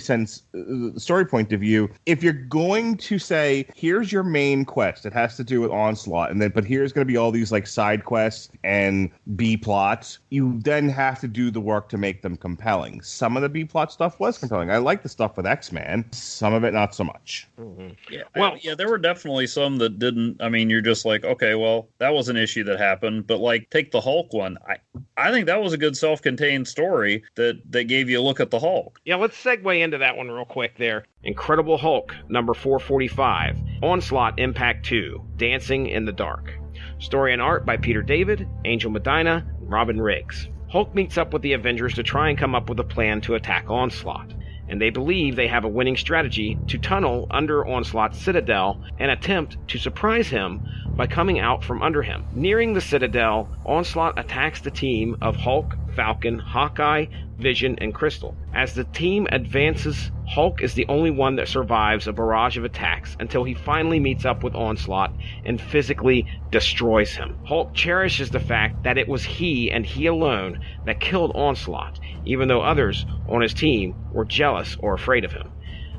point of view, if you're going to say, here's your main quest, it has to do with Onslaught, but here's going to be all these like side quests and B plots, you then have to do the work to make them compelling. Some of the B plot stuff was compelling. I like the stuff with X-Men. Some of it not so much. Mm-hmm. Yeah. There were definitely some that didn't. You're just like, okay, well, that was an issue that happened. But like, take the Hulk one. I think that was a good self-contained story that gave you a look at the Hulk. Yeah, let's segue into that one real quick there. Incredible Hulk, number 445. Onslaught Impact 2, Dancing in the Dark. Story and art by Peter David, Angel Medina, Robin Riggs. Hulk meets up with the Avengers to try and come up with a plan to attack Onslaught, and they believe they have a winning strategy to tunnel under Onslaught's citadel and attempt to surprise him by coming out from under him. Nearing the citadel, Onslaught attacks the team of Hulk, Falcon, Hawkeye, Vision, and Crystal. As the team advances, Hulk is the only one that survives a barrage of attacks until he finally meets up with Onslaught and physically destroys him. Hulk cherishes the fact that it was he and he alone that killed Onslaught, even though others on his team were jealous or afraid of him.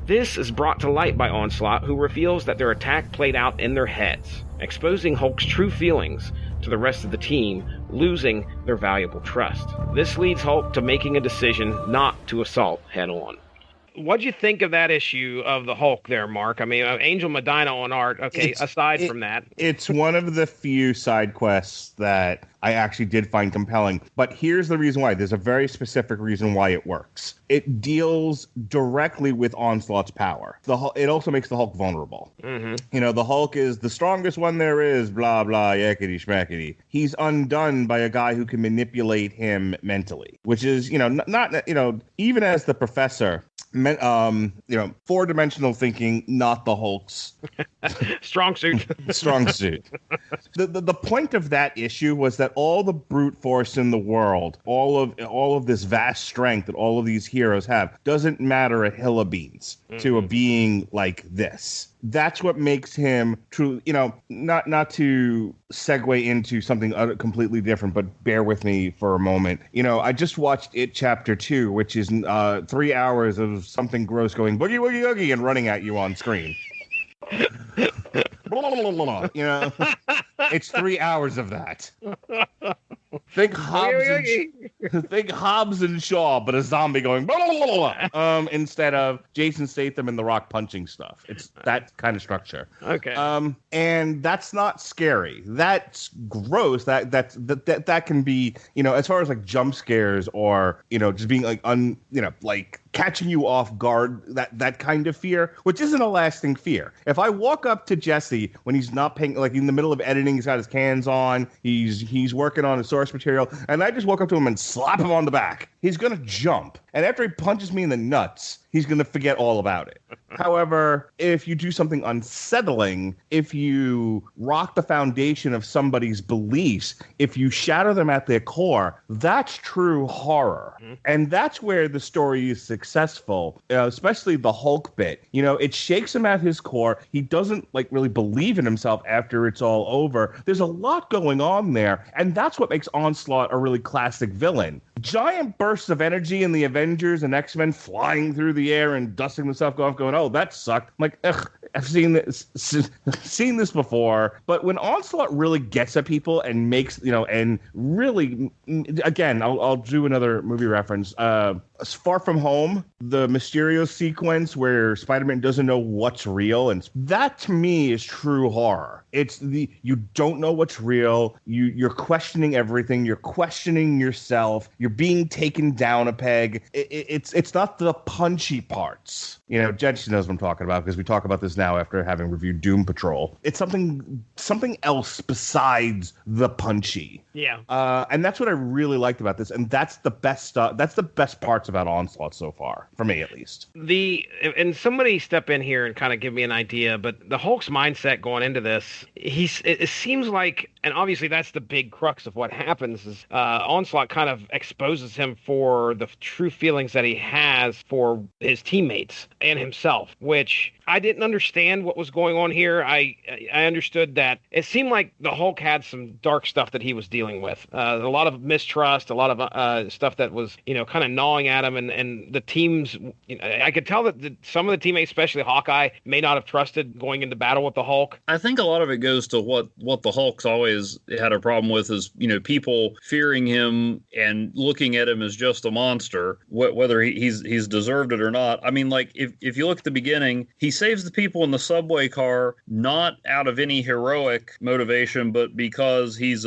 This is brought to light by Onslaught, who reveals that their attack played out in their heads, exposing Hulk's true feelings to the rest of the team, losing their valuable trust. This leads Hulk to making a decision not to assault head-on. What'd you think of that issue of the Hulk there, Mark? Angel Medina on art, aside from that. It's one of the few side quests that I actually did find compelling. But here's the reason why. There's a very specific reason why it works. It deals directly with Onslaught's power. It also makes the Hulk vulnerable. Mm-hmm. The Hulk is the strongest one there is, blah, blah, yakety schmackety. He's undone by a guy who can manipulate him mentally, which is, not even as the Professor, four-dimensional thinking, not the Hulk's strong suit. The point of that issue was that all the brute force in the world, all of this vast strength that all of these heroes have, doesn't matter a hill of beans to a being like this. That's what makes him true. Not to segue into something completely different, but bear with me for a moment. I just watched It Chapter 2, which is 3 hours of something gross going boogie woogie oogie and running at you on screen. It's 3 hours of that. Think Hobbs and Shaw, but a zombie going instead of Jason Statham and The Rock punching stuff. It's that kind of structure. Okay. And that's not scary. That's gross. That can be, as far as like jump scares or just being like like catching you off guard, that kind of fear, which isn't a lasting fear. If I walk up to Jesse when he's not paying, like in the middle of editing, he's got his cans on, he's working on his source material, and I just walk up to him and slap him on the back, he's going to jump. And after he punches me in the nuts, he's going to forget all about it. However, if you do something unsettling, if you rock the foundation of somebody's beliefs, if you shatter them at their core, that's true horror. And that's where the story is successful, especially the Hulk bit. You know, it shakes him at his core. He doesn't like really believe in himself after it's all over. There's a lot going on there. And that's what makes Onslaught a really classic villain. Giant bursts of energy in the Avengers and X-Men flying through the air and dusting themselves off, going, oh, that sucked. I'm like, ugh, I've seen this before. But when Onslaught really gets at people and makes, you know, and really, again, I'll do another movie reference. Far From Home, the Mysterio sequence where Spider-Man doesn't know what's real, and that to me is true horror. It's you don't know what's real. You're questioning everything. You're questioning yourself. You're being taken down a peg. It's not the punchy parts. You know, Jensen knows what I'm talking about because we talk about this now after having reviewed Doom Patrol. It's something else besides the punchy. Yeah. And that's what I really liked about this, and that's the best stuff. That's the best parts about Onslaught so far, for me at least. And somebody step in here and kind of give me an idea, but the Hulk's mindset going into this, it seems like, and obviously that's the big crux of what happens, is Onslaught kind of exposes him for the true feelings that he has for his teammates and himself, which I didn't understand what was going on here. I understood that it seemed like the Hulk had some dark stuff that he was dealing with. A lot of mistrust, a lot of stuff that was, you know, kind of gnawing at him. And the teams, you know, I could tell that some of the teammates, especially Hawkeye, may not have trusted going into battle with the Hulk. I think a lot of it goes to what the Hulk's always had a problem with is, you know, people fearing him and looking at him as just a monster, whether he's deserved it or not. I mean, like, if you look at the beginning, he saves the people in the subway car not out of any heroic motivation, but because he's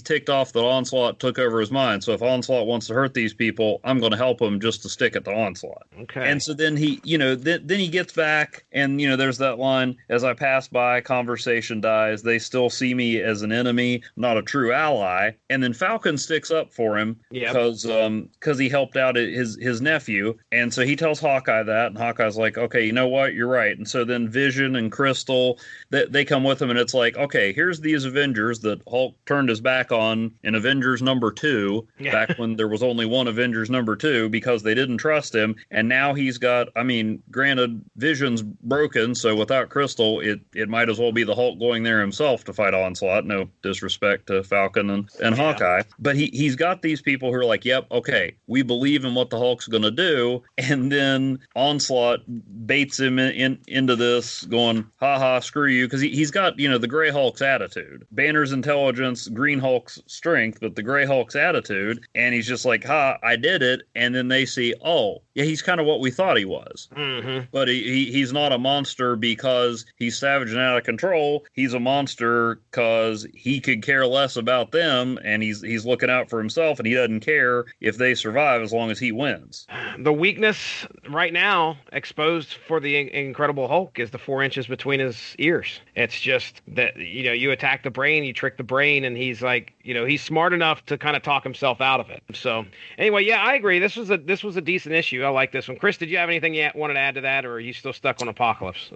ticked off that Onslaught took over his mind. So if Onslaught wants to hurt these people, I'm going to help him just to stick it to Onslaught. Okay. And so then he, you know, then he gets back, and you know, there's that line: "As I pass by, conversation dies. They still see me as an enemy, not a true ally." And then Falcon sticks up for him because he helped out his nephew, and so he tells Hawkeye that, and Hawkeye's like, "Okay, you know what? You're right." And so then Vision and Crystal, they come with him, and it's like, okay, here's these Avengers that Hulk turned his back on in Avengers number 2, back when there was only one Avengers number 2, because they didn't trust him. And now he's got, I mean, granted, Vision's broken, so without Crystal, it might as well be the Hulk going there himself to fight Onslaught. No disrespect to Falcon and Hawkeye. But he's got these people who are like, yep, okay, we believe in what the Hulk's going to do. And then Onslaught baits him into this, going, haha, screw you, because he's got, you know, the Gray Hulk's attitude. Banner's intelligence, Green Hulk's strength, but the Gray Hulk's attitude, and he's just like, ha, I did it. And then they see, oh, yeah, he's kind of what we thought he was. Mm-hmm. But he's not a monster because he's savage and out of control. He's a monster because he could care less about them, and he's looking out for himself, and he doesn't care if they survive as long as he wins. The weakness right now exposed for the Incredible Hulk is the 4 inches between his ears. It's just that, you know, you attack the brain, you trick the brain, and he's like, you know, he's smart enough to kind of talk himself out of it. So anyway, yeah, I agree. This was a decent issue. I like this one. Chris, did you have anything you wanted to add to that, or are you still stuck on Apocalypse?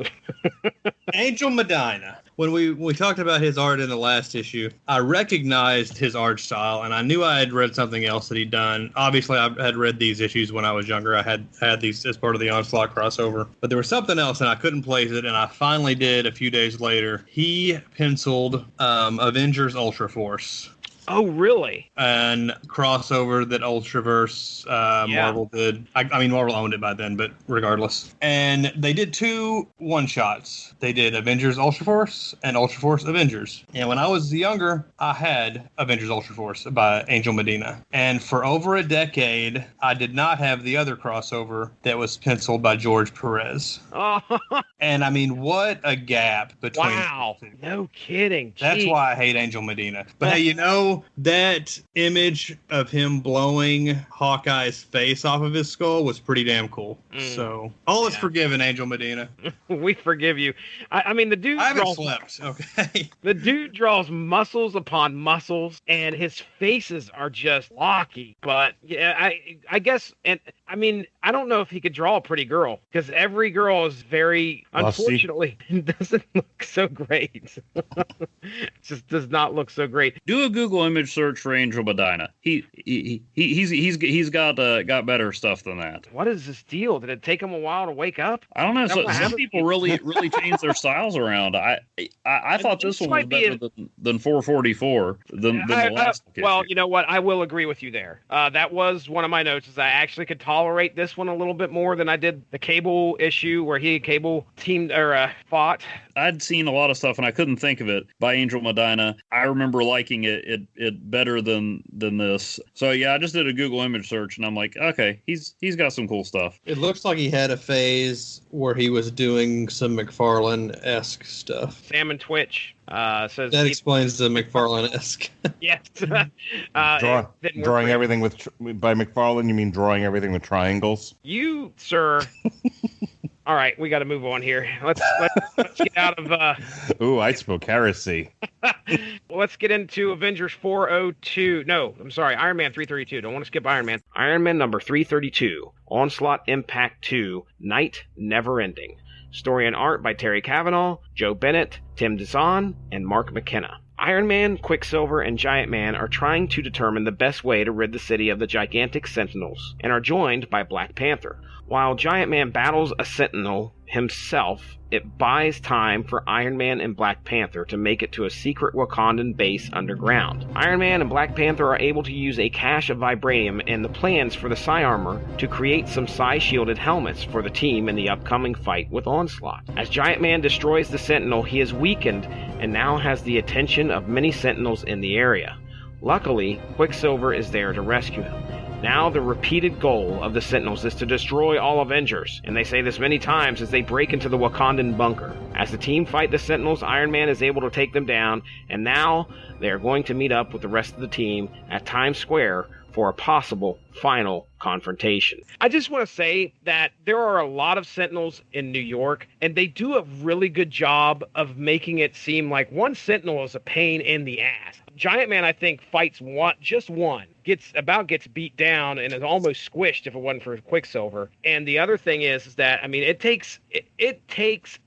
Angel Medina. When we talked about his art in the last issue, I recognized his art style, and I knew I had read something else that he'd done. Obviously, I had read these issues when I was younger. I had these as part of the Onslaught crossover. But there was something else, and I couldn't place it, and I finally did a few days later. He penciled Avengers Ultra Force. Oh, really? And crossover that Ultraverse Marvel did. I mean, Marvel owned it by then, but regardless. And they did 2 one-shots. They did Avengers Ultra Force and Ultra Force Avengers. And when I was younger, I had Avengers Ultra Force by Angel Medina. And for over a decade, I did not have the other crossover that was penciled by George Perez. Oh. And I mean, what a gap between. Wow. No kidding. Jeez. That's why I hate Angel Medina. But hey, you know, though, that image of him blowing Hawkeye's face off of his skull was pretty damn cool. So all is forgiven, Angel Medina. We forgive you. I mean, the dude. I haven't slept. Okay. The dude draws muscles upon muscles, and his faces are just locky. But yeah, I guess, and I mean, I don't know if he could draw a pretty girl, because every girl is very, unfortunately, doesn't look so great. Just does not look so great. Do a Google image search for Angel Medina. He's got better stuff than that. What is this deal? Did it take him a while to wake up? I don't know. Some people really change their styles around. I thought this one was better than 444 than the last. Well, you know what? I will agree with you there. That was one of my notes. Is I actually could tolerate this one a little bit more than I did the Cable issue where he and Cable teamed or fought. I'd seen a lot of stuff and I couldn't think of it by Angel Medina. I remember liking it better than this. So yeah, I just did a Google image search and I'm like, okay, he's got some cool stuff. It looks like he had a phase where he was doing some McFarlane-esque stuff. Sam and Twitch says that explains the McFarlane-esque. Yes. Drawing everything by McFarlane, you mean drawing everything with triangles? You, sir. All right, we got to move on here. Let's get out of. Ooh, I spoke heresy. Let's get into Avengers 402. No, I'm sorry, Iron Man 332. Don't want to skip Iron Man. Iron Man number 332. Onslaught Impact 2. Night Never Ending. Story and art by Terry Cavanaugh, Joe Bennett, Tim DeZahn, and Mark McKenna. Iron Man, Quicksilver, and Giant Man are trying to determine the best way to rid the city of the gigantic Sentinels, and are joined by Black Panther. While Giant Man battles a Sentinel himself, it buys time for Iron Man and Black Panther to make it to a secret Wakandan base underground. Iron Man and Black Panther are able to use a cache of vibranium and the plans for the Psi Armor to create some Psi-shielded helmets for the team in the upcoming fight with Onslaught. As Giant Man destroys the Sentinel, he is weakened and now has the attention of many Sentinels in the area. Luckily, Quicksilver is there to rescue him. Now the repeated goal of the Sentinels is to destroy all Avengers, and they say this many times as they break into the Wakandan bunker. As the team fight the Sentinels, Iron Man is able to take them down, and now they are going to meet up with the rest of the team at Times Square for a possible final confrontation. I just want to say that there are a lot of Sentinels in New York, and they do a really good job of making it seem like one Sentinel is a pain in the ass. Giant Man, I think, fights just one, gets beat down and is almost squished if it wasn't for Quicksilver. And the other thing is that, I mean, it takes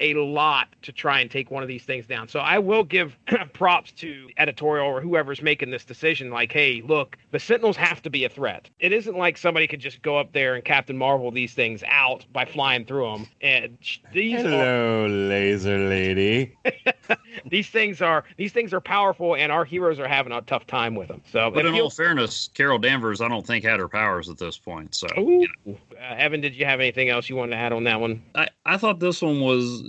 a lot to try and take one of these things down. So I will give props to editorial or whoever's making this decision. Like, hey, look, the Sentinels have to be a threat. It isn't like somebody could just go up there and Captain Marvel these things out by flying through them. And hello, laser lady. These things are powerful, and our heroes are having a tough time with them. So, but in all fairness, Carol Danvers, I don't think had her powers at this point. So, Evan, did you have anything else you wanted to add on that one? I thought this one was,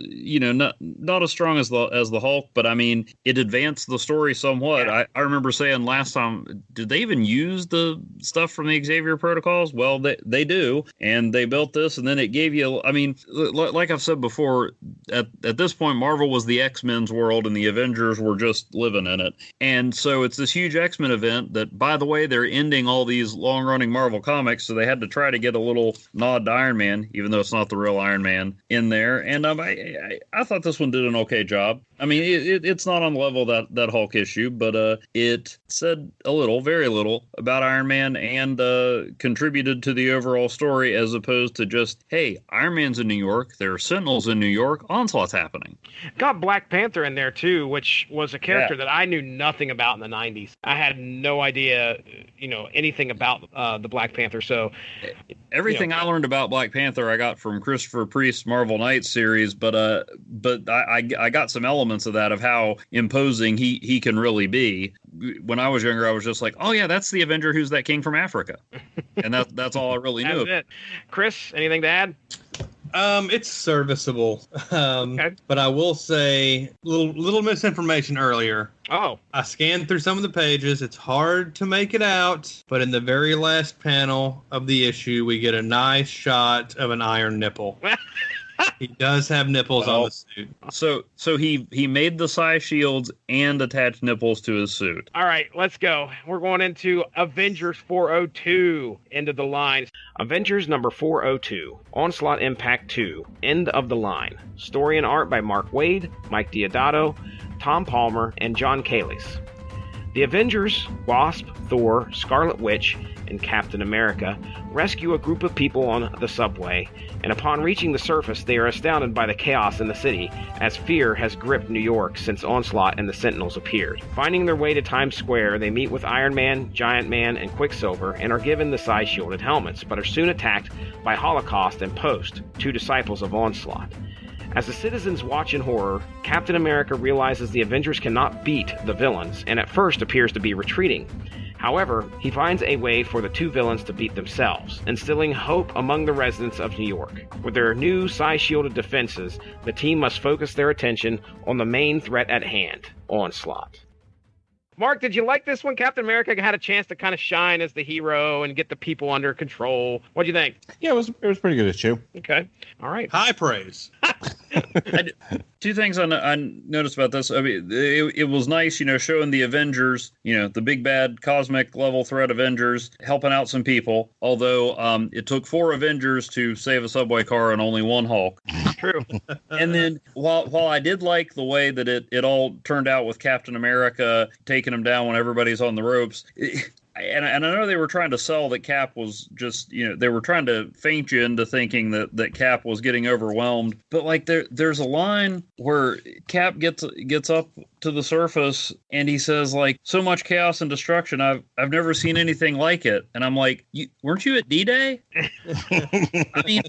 not as strong as the Hulk, but I mean, it advanced the story somewhat. Yeah. I remember saying last time, did they even use the stuff from the Xavier protocols? Well, they do, and they built this, and then it gave you. I mean, like I've said before, at this point, Marvel was the X-Men's world, and the Avengers were just living in it, and so it's this huge X-Men event that, by the way, they're ending all these long-running Marvel comics, so they had to try to get a little nod to Iron Man, even though it's not the real Iron Man, in there. And I thought this one did an okay job. I mean, it's not on the level of that Hulk issue, but it said very little about Iron Man and contributed to the overall story, as opposed to just, hey, Iron Man's in New York, there are Sentinels in New York, Onslaught's happening. Got Black Panther in there too, which was a character that I knew nothing about in the 90s. I had no idea, anything about the Black Panther. So everything I learned about Black Panther I got from Christopher Priest's Marvel Knights series, but I got some elements of that, of how imposing he can really be. When I was younger, I was just like, oh yeah, that's the Avenger who's that king from Africa. And that's all I really knew. That's it. Chris, anything to add? It's serviceable. Okay. But I will say little misinformation earlier. Oh. I scanned through some of the pages. It's hard to make it out, but in the very last panel of the issue, we get a nice shot of an iron nipple. He does have nipples on the suit. So he made the psi shields and attached nipples to his suit. All right, let's go. We're going into Avengers 402, end of the line. Avengers number 402, Onslaught Impact 2, end of the line. Story and art by Mark Waid, Mike Deodato, Tom Palmer, and John Calees. The Avengers, Wasp, Thor, Scarlet Witch, and Captain America rescue a group of people on the subway, and upon reaching the surface, they are astounded by the chaos in the city, as fear has gripped New York since Onslaught and the Sentinels appeared. Finding their way to Times Square, they meet with Iron Man, Giant Man, and Quicksilver, and are given the psi-shielded helmets, but are soon attacked by Holocaust and Post, two disciples of Onslaught. As the citizens watch in horror, Captain America realizes the Avengers cannot beat the villains, and at first appears to be retreating. However, he finds a way for the two villains to beat themselves, instilling hope among the residents of New York. With their new psi-shielded defenses, the team must focus their attention on the main threat at hand, Onslaught. Mark, did you like this one? Captain America had a chance to kind of shine as the hero and get the people under control. What'd you think? Yeah, it was pretty good issue. Okay. All right. High praise. Two things I noticed about this. I mean, it was nice, showing the Avengers, the big bad cosmic level threat Avengers helping out some people. Although it took 4 Avengers to save a subway car and only 1 Hulk. True. And then while I did like the way that it all turned out with Captain America taking him down when everybody's on the ropes. And I know they were trying to sell that Cap was just, they were trying to feint you into thinking that Cap was getting overwhelmed. But like there's a line where Cap gets up to the surface and he says like, so much chaos and destruction. I've never seen anything like it. And I'm like, weren't you at D-Day? I mean,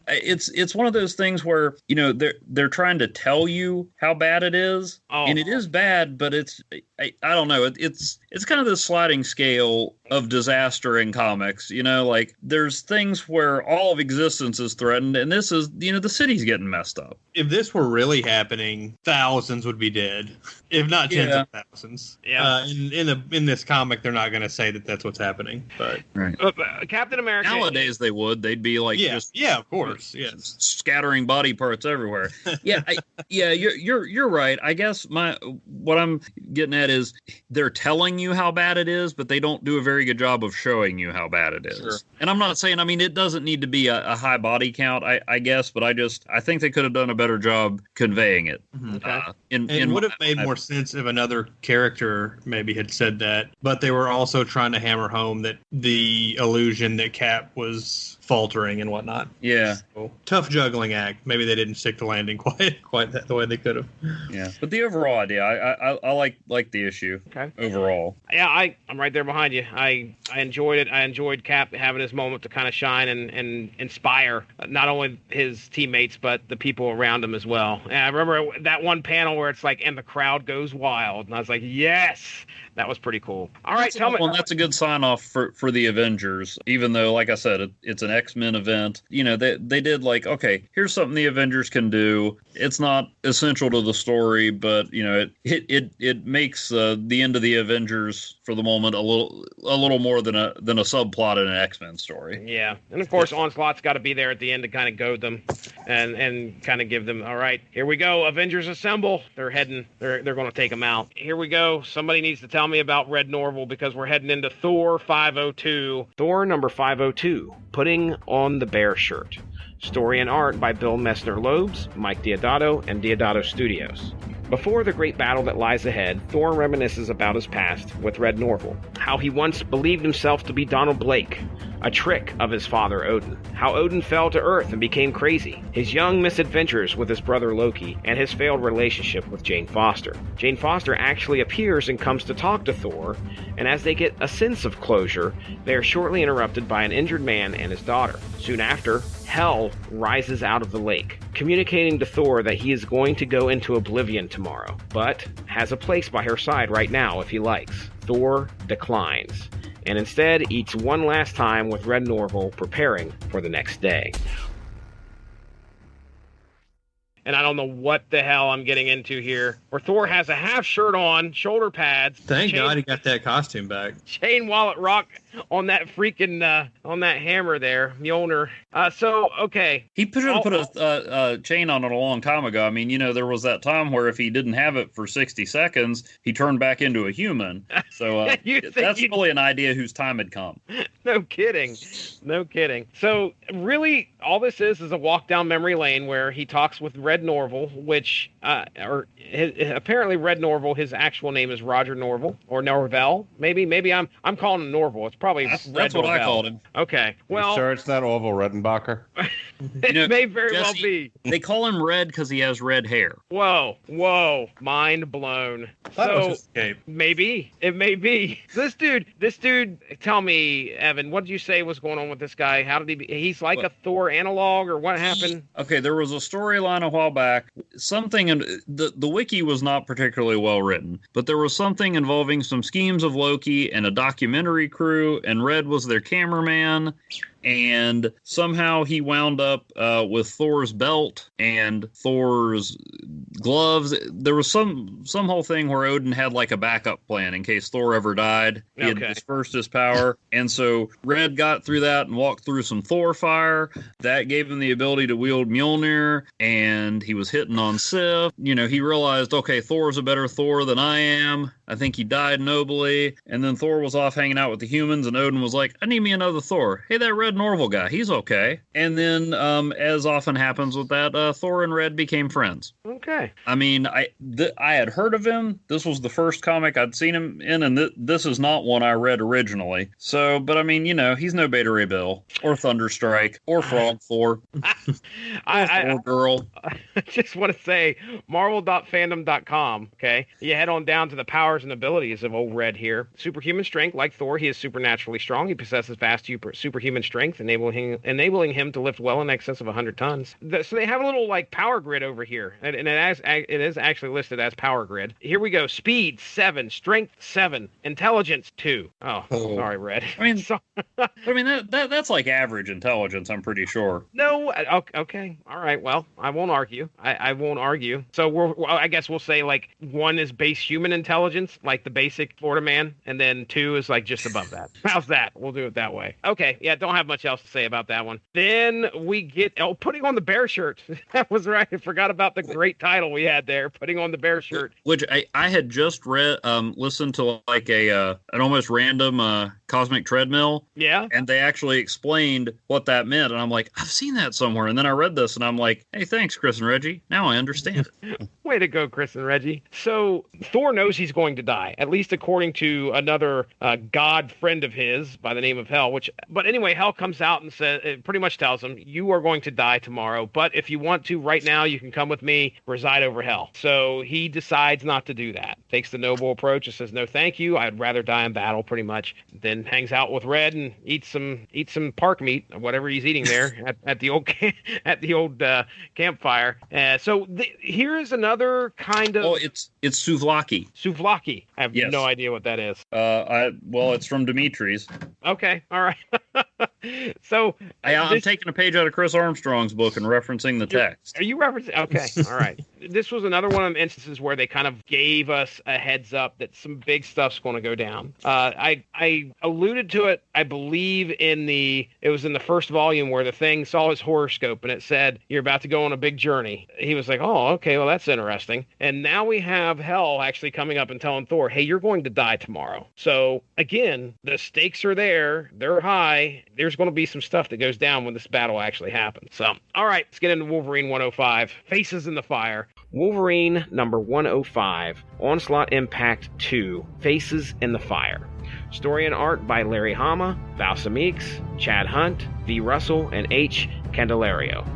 it's one of those things where, they're trying to tell you how bad it is. Oh. And it is bad, but I don't know. It's kind of this sliding scale of disaster in comics, like there's things where all of existence is threatened, and this is, the city's getting messed up. If this were really happening, thousands would be dead, if not tens of thousands. Yeah. In this comic, they're not going to say that that's what's happening, but right. Captain America. Nowadays, they'd be like, of course, yes, scattering body parts everywhere. You're right. I guess what I'm getting at is they're telling you how bad it is, but they don't do a very good job of showing you how bad it is. Sure. And I'm not saying, it doesn't need to be a high body count, I guess, but I think they could have done a better job conveying it. Mm-hmm. It would have made more sense if another character maybe had said that, but they were also trying to hammer home that the illusion that Cap was faltering and whatnot. Yeah. So, tough juggling act. Maybe they didn't stick to landing quite the way they could have. Yeah. But the overall idea, I like the issue. Okay. Overall. Yeah, I'm right there behind you. I enjoyed it. I enjoyed Cap having his moment to kind of shine and inspire not only his teammates but the people around him as well. And I remember that one panel where it's like, and the crowd goes wild, and I was like, yes, that was pretty cool. All right, tell me. Well, that's a good sign off for the Avengers, even though, like I said, it's an X-Men event. They did like, okay, here's something the Avengers can do. It's not essential to the story, but it makes the end of the Avengers for the moment a little more than a subplot in an X-Men story. Yeah, and of course Onslaught's got to be there at the end to kind of goad them and kind of give them, all right, here we go, Avengers assemble. They're going to take them out. Here we go. Somebody needs to tell me about Red Norval because we're heading into Thor 502. Thor number 502, putting on the bear shirt. Story and art by Bill Messner-Loebs, Mike Deodato, and Deodato Studios. Before the great battle that lies ahead, Thor reminisces about his past with Red Norval, how he once believed himself to be Donald Blake, a trick of his father Odin, how Odin fell to Earth and became crazy, his young misadventures with his brother Loki, and his failed relationship with Jane Foster. Jane Foster actually appears and comes to talk to Thor, and as they get a sense of closure, they are shortly interrupted by an injured man and his daughter. Soon after, Hel rises out of the lake, communicating to Thor that he is going to go into oblivion tomorrow, but has a place by her side right now if he likes. Thor declines, and instead eats one last time with Red Norval preparing for the next day. and I don't know what the hell I'm getting into here, where Thor has a half shirt on, shoulder pads. Thank God he got that costume back. Chain wallet rock on that freaking on that hammer there, Mjolnir. Okay. He put a chain on it a long time ago. I mean, there was that time where if he didn't have it for 60 seconds, he turned back into a human. So that's really an idea whose time had come. No kidding. So really, all this is a walk down memory lane where he talks with Red Norval, which, apparently Red Norval, his actual name is Roger Norval, or Norvell. Maybe I'm calling him Norval. It's probably that's Red what Norvell. I called him. Okay. Well, you sure it's not Orville Redenbacher? It may very well be. They call him Red because he has red hair. Whoa, mind blown. So maybe it may be this dude. Tell me, Evan, what did you say was going on with this guy? How did he's like a Thor analog, or what happened? Okay, there was a storyline a while back. Something in the wiki was not particularly well written, but there was something involving some schemes of Loki and a documentary crew, and Red was their cameraman. And somehow he wound up with Thor's belt and Thor's gloves. There was some whole thing where Odin had like a backup plan in case Thor ever died. He had dispersed his power. And so Red got through that and walked through some Thor fire. That gave him the ability to wield Mjolnir. And he was hitting on Sif. He realized, okay, Thor's a better Thor than I am. I think he died nobly. And then Thor was off hanging out with the humans. And Odin was like, I need me another Thor. Hey, that Red Norval guy, he's okay. And then, as often happens with that, Thor and Red became friends. Okay. I mean, I had heard of him. This was the first comic I'd seen him in, and this is not one I read originally. So, but I mean, he's no Beta Ray Bill, or Thunderstrike, or Frog Thor, or Thor Girl. I just want to say, marvel.fandom.com, okay? You head on down to the powers and abilities of old Red here. Superhuman strength, like Thor, he is supernaturally strong. He possesses vast superhuman strength, enabling him to lift well in excess of 100 tons. So they have a little like power grid over here, and it is actually listed as power grid. Here we go: speed 7, strength 7, intelligence 2. Oh, sorry, Red. I mean, that's like average intelligence. I'm pretty sure. No, okay, all right. Well, I won't argue. I won't argue. So I guess we'll say like 1 is base human intelligence, like the basic Florida man, and then 2 is like just above that. How's that? We'll do it that way. Okay. Yeah, don't have much else to say about that one. Then we get putting on the bear shirt. That was right. I forgot about the great title we had there, putting on the bear shirt. Which I had just read, listened to like an almost random cosmic treadmill. Yeah. And they actually explained what that meant, and I'm like, I've seen that somewhere. And then I read this, and I'm like, hey, thanks, Chris and Reggie. Now I understand it. Way to go, Chris and Reggie. So Thor knows he's going to die, at least according to another god friend of his by the name of Hel. But anyway, Hel comes out and says, it pretty much tells him, you are going to die tomorrow, but if you want to right now, you can come with me, reside over Hel. So he decides not to do that. Takes the noble approach and says, no, thank you. I'd rather die in battle, pretty much. Then hangs out with Red and eats some park meat, or whatever he's eating there at the old campfire. So here's another kind of. Oh, it's souvlaki. Souvlaki. I have no idea what that is. It's from Dimitri's. Okay, all right. So I'm taking a page out of Chris Armstrong's book and referencing the text. Are you referencing? Okay, all right. This was another one of the instances where they kind of gave us a heads up that some big stuff's going to go down. I alluded to it, I believe, it was in the first volume where the Thing saw his horoscope and it said, you're about to go on a big journey. He was like, oh, okay, well, that's interesting. And now we have Hel actually coming up and telling Thor, hey, you're going to die tomorrow. So again, the stakes are there. They're high. There's going to be some stuff that goes down when this battle actually happens. So, all right, let's get into Wolverine 105, Faces in the Fire. Wolverine number 105, Onslaught Impact 2, Faces in the Fire. Story and art by Larry Hama, Valsa Meeks, Chad Hunt, V. Russell, and H. Candelario.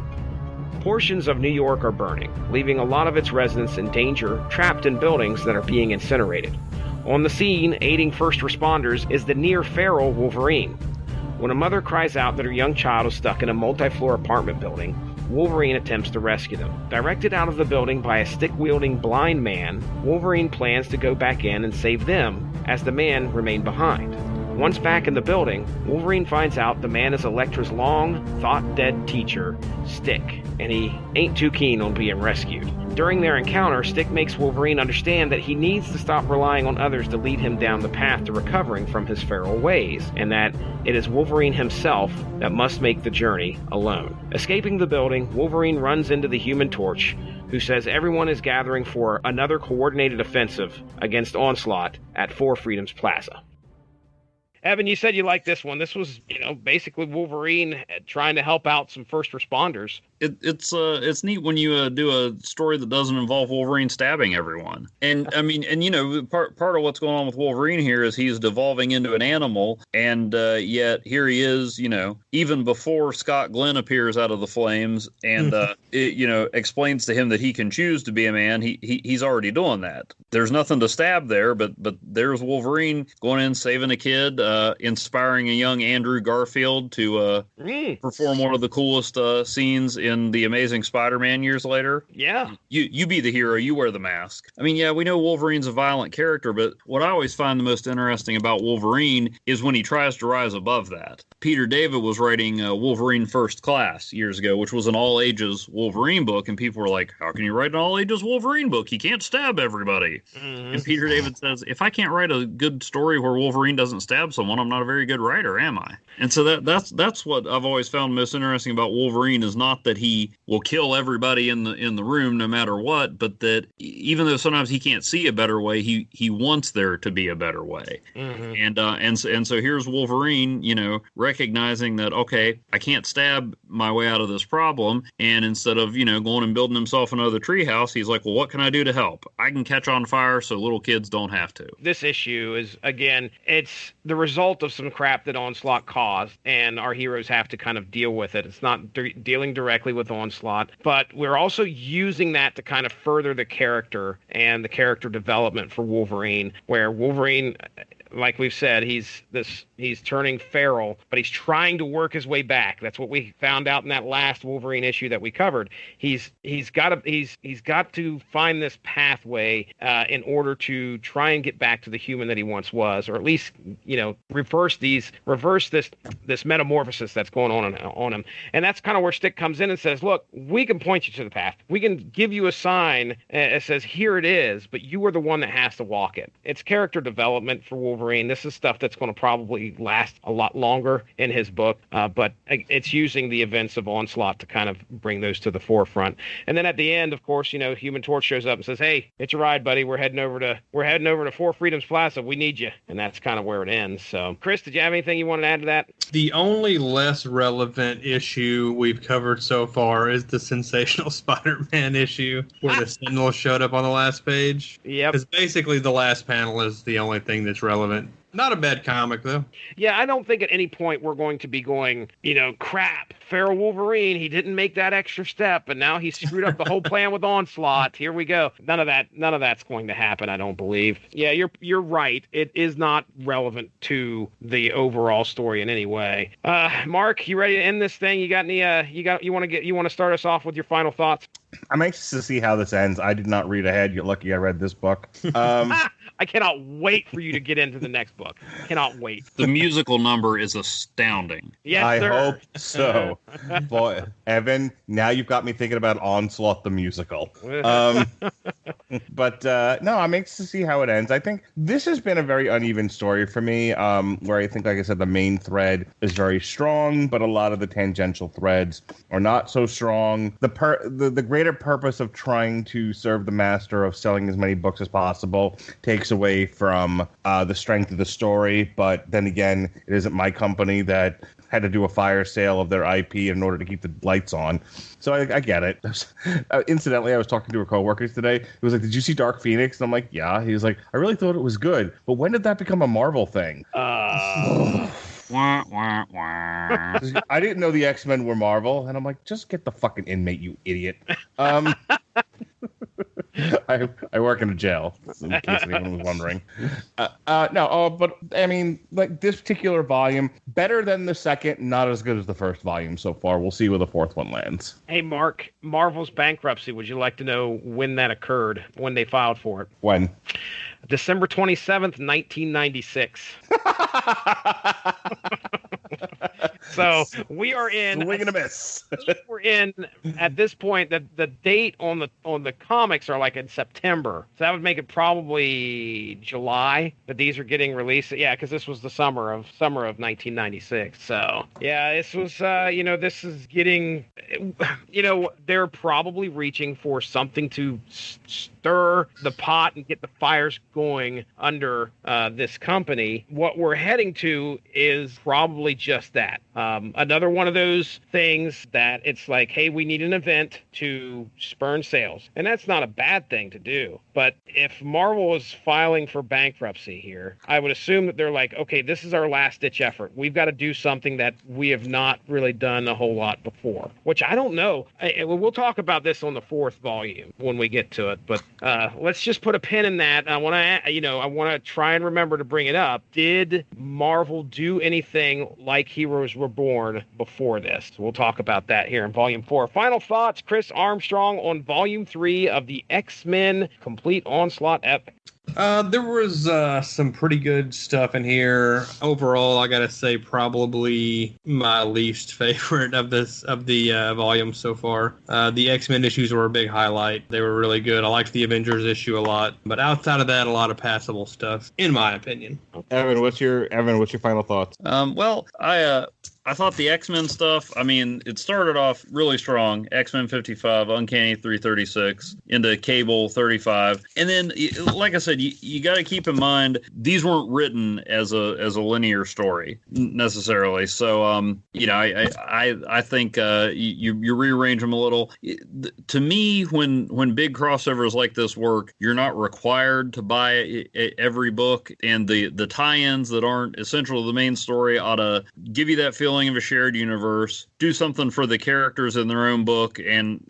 Portions of New York are burning, leaving a lot of its residents in danger, trapped in buildings that are being incinerated. On the scene, aiding first responders, is the near-feral Wolverine. When a mother cries out that her young child is stuck in a multi-floor apartment building, Wolverine attempts to rescue them. Directed out of the building by a stick-wielding blind man, Wolverine plans to go back in and save them, as the man remained behind. Once back in the building, Wolverine finds out the man is Elektra's long, thought-dead teacher, Stick, and he ain't too keen on being rescued. During their encounter, Stick makes Wolverine understand that he needs to stop relying on others to lead him down the path to recovering from his feral ways, and that it is Wolverine himself that must make the journey alone. Escaping the building, Wolverine runs into the Human Torch, who says everyone is gathering for another coordinated offensive against Onslaught at Four Freedoms Plaza. Evan, you said you liked this one. This was, basically Wolverine trying to help out some first responders. It's neat when you do a story that doesn't involve Wolverine stabbing everyone. And I mean, part of what's going on with Wolverine here is he's devolving into an animal, and yet here he is, even before Scott Glenn appears out of the flames and explains to him that he can choose to be a man. He's already doing that. There's nothing to stab there, but there's Wolverine going in, saving a kid, inspiring a young Andrew Garfield to perform one of the coolest scenes in The Amazing Spider-Man years later. Yeah. You be the hero, you wear the mask. I mean, yeah, we know Wolverine's a violent character, but what I always find the most interesting about Wolverine is when he tries to rise above that. Peter David was writing Wolverine First Class years ago, which was an all-ages Wolverine book, and people were like, how can you write an all-ages Wolverine book? He can't stab everybody. Mm-hmm. And Peter David says, if I can't write a good story where Wolverine doesn't stab someone, I'm not a very good writer, am I? And so that's what I've always found most interesting about Wolverine, is not that he will kill everybody in the room no matter what, but that even though sometimes he can't see a better way, he wants there to be a better way. Mm-hmm. And so here's Wolverine, recognizing that, okay, I can't stab my way out of this problem, and instead of going and building himself another treehouse, he's like, well, what can I do to help? I can catch on fire so little kids don't have to. This issue is, again, it's the result of some crap that Onslaught caused, and our heroes have to kind of deal with it. It's not dealing directly with Onslaught, but we're also using that to kind of further the character and the character development for Wolverine, where Wolverine, like we've said, he's turning feral, but he's trying to work his way back. That's what we found out in that last Wolverine issue that we covered. He's got to find this pathway in order to try and get back to the human that he once was, or at least reverse this metamorphosis that's going on him. And that's kind of where Stick comes in and says, look, we can point you to the path. We can give you a sign that says, here it is, but you are the one that has to walk it. It's character development for Wolverine. This is stuff that's going to probably last a lot longer in his book, but it's using the events of Onslaught to kind of bring those to the forefront. And then at the end, of course, Human Torch shows up and says, hey, it's a ride, buddy. We're heading over to Four Freedoms Plaza. We need you. And that's kind of where it ends. So, Chris, did you have anything you wanted to add to that? The only less relevant issue we've covered so far is the Sensational Spider-Man issue where the Sentinel showed up on the last page. Yep. Because basically the last panel is the only thing that's relevant. Not a bad comic, though. Yeah, I don't think at any point we're going to be going, crap, feral Wolverine, he didn't make that extra step, and now he screwed up the whole plan with Onslaught. Here we go. None of that's going to happen, I don't believe. Yeah, you're right. It is not relevant to the overall story in any way. Mark, you ready to end this thing? You got any? You want to start us off with your final thoughts? I'm anxious to see how this ends. I did not read ahead. You're lucky I read this book. I cannot wait for you to get into the next book. Cannot wait. The musical number is astounding. Yes, sir. I hope so. Boy, Evan, now you've got me thinking about Onslaught the musical. But no, I'm anxious to see how it ends. I think this has been a very uneven story for me, where I think, like I said, the main thread is very strong, but a lot of the tangential threads are not so strong. The greater purpose of trying to serve the master of selling as many books as possible takes away from the strength of the story. But then again, it isn't my company that had to do a fire sale of their IP in order to keep the lights on. So I get it. Incidentally, I was talking to a coworker today. He was like, did you see Dark Phoenix? And I'm like, yeah. He was like, I really thought it was good. But when did that become a Marvel thing? Wah, wah, wah. I didn't know the X-Men were Marvel. And I'm like, just get the fucking inmate, you idiot. I work in a jail, in case anyone was wondering. But I mean, like this particular volume, better than the second, not as good as the first volume so far. We'll see where the fourth one lands. Hey, Mark, Marvel's bankruptcy, would you like to know when that occurred, when they filed for it? When? December 27th, 1996. So we are in. Swing and a miss. We're in at this point. The date on the comics are like in September, so that would make it probably July that these are getting released. Yeah, because this was the summer of 1996. So yeah, this was this is getting they're probably reaching for something to stir the pot and get the fires going under this company. What we're heading to is probably just that. Another one of those things that it's like, hey, we need an event to spurn sales. And that's not a bad thing to do. But if Marvel is filing for bankruptcy here, I would assume that they're like, okay, this is our last ditch effort. We've got to do something that we have not really done a whole lot before, which I don't know. We'll talk about this on the fourth volume when we get to it. But let's just put a pin in that. I want to try and remember to bring it up. Did Marvel do anything like Heroes Reborn before this? We'll talk about that here in Volume 4. Final thoughts, Chris Armstrong, on Volume 3 of the X-Men Complete Onslaught Epic. There was some pretty good stuff in here. Overall, I gotta say, probably my least favorite of the volume so far. The X-Men issues were a big highlight. They were really good. I liked the Avengers issue a lot, but outside of that, a lot of passable stuff, in my opinion. Evan, what's your final thoughts? I thought the X-Men stuff, I mean, it started off really strong. X-Men 55, Uncanny 336, into Cable 35. And then, like I said, you got to keep in mind, these weren't written as a linear story, necessarily. So, I think you rearrange them a little. To me, when big crossovers like this work, you're not required to buy every book. And the tie-ins that aren't essential to the main story ought to give you that feeling of a shared universe, do something for the characters in their own book, and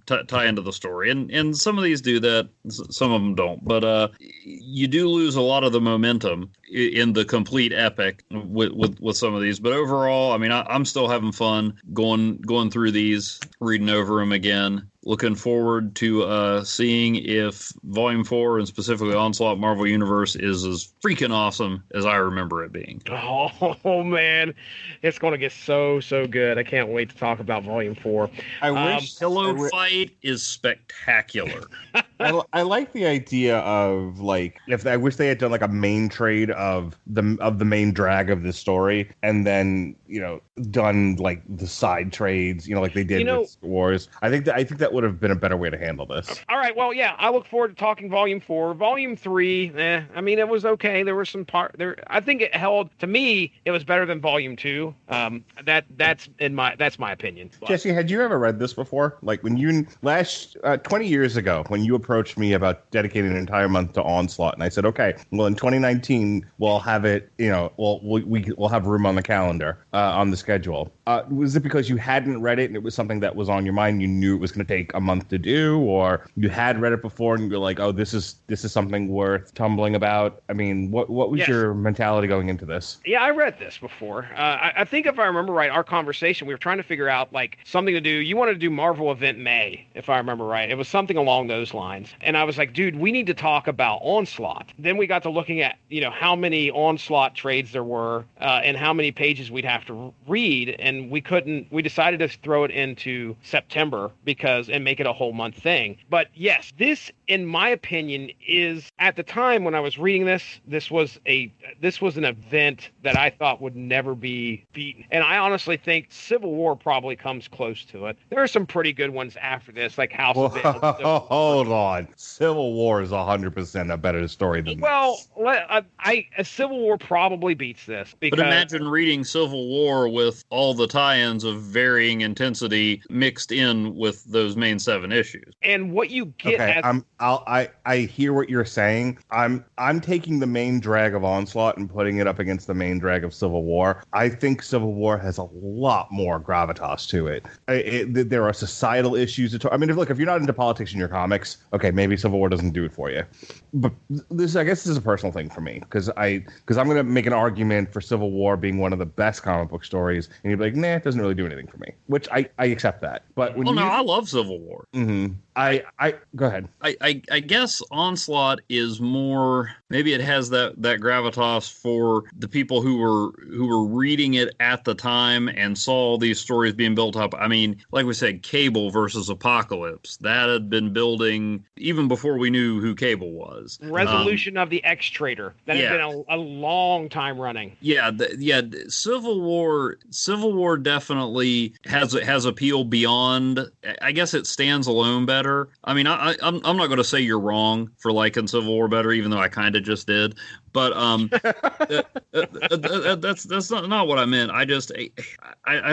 tie into the story. And some of these do that, some of them don't. But you do lose a lot of the momentum in the complete epic with some of these. But overall, I mean, I'm still having fun going through these, reading over them again. Looking forward to seeing if Volume 4 and specifically Onslaught Marvel Universe is as freaking awesome as I remember it being. Oh man, it's going to get so good. I can't wait to talk about Volume 4. Pillow fight is spectacular. I like the idea of like I wish they had done like a main trade of the main drag of the story, and then done like the side trades, like they did with Star Wars. I think that would have been a better way to handle this. All right, well, yeah, I look forward to talking Volume 4. Volume 3, I mean, it was okay. There were some there. I think it held. To me, it was better than Volume 2. That's my opinion. But. Jesse, had you ever read this before? Like when you 20 years ago, when you approached me about dedicating an entire month to Onslaught, and I said, okay, well, in 2019 we'll have it. We'll have room on the calendar, on the schedule. Was it because you hadn't read it and it was something that was on your mind? You knew it was going to take a month to do, or you had read it before and you're like, oh, this is something worth tumbling about? I mean, what was your mentality going into this? Yeah, I read this before. I think if I remember right, our conversation, we were trying to figure out like something to do. You wanted to do Marvel Event May, if I remember right. It was something along those lines. And I was like, dude, we need to talk about Onslaught. Then we got to looking at, how many Onslaught trades there were, and how many pages we'd have to read. And we decided to throw it into September and make it a whole month thing. But yes, this, in my opinion, is, at the time when I was reading this was an event that I thought would never be beaten. And I honestly think Civil War probably comes close to it. There are some pretty good ones after this, like House of M. Hold on. Civil War is 100% a better story than this. Well, Civil War probably beats this. But imagine reading Civil War with all the tie-ins of varying intensity mixed in with those main 7 issues. And what you get I hear what you're saying. I'm taking the main drag of Onslaught and putting it up against the main drag of Civil War. I think Civil War has a lot more gravitas to it. There are societal issues. I mean, if you're not into politics in your comics, okay, maybe Civil War doesn't do it for you. But I guess this is a personal thing for me because I'm going to make an argument for Civil War being one of the best comic book stories, and you'd be like, nah, it doesn't really do anything for me, which I accept that. But when I love Civil War. Mm-hmm. I go ahead. I guess Onslaught is more, maybe it has that gravitas for the people who were reading it at the time and saw all these stories being built up. I mean, like we said, Cable versus Apocalypse, that had been building even before we knew who Cable was. Resolution of the X-Traitor, that had been a long time running. Civil War definitely has appeal beyond. I guess it stands alone better. I mean, I'm not going to say you're wrong for liking Civil War better, even though I kind of just did. But that's not what I meant. I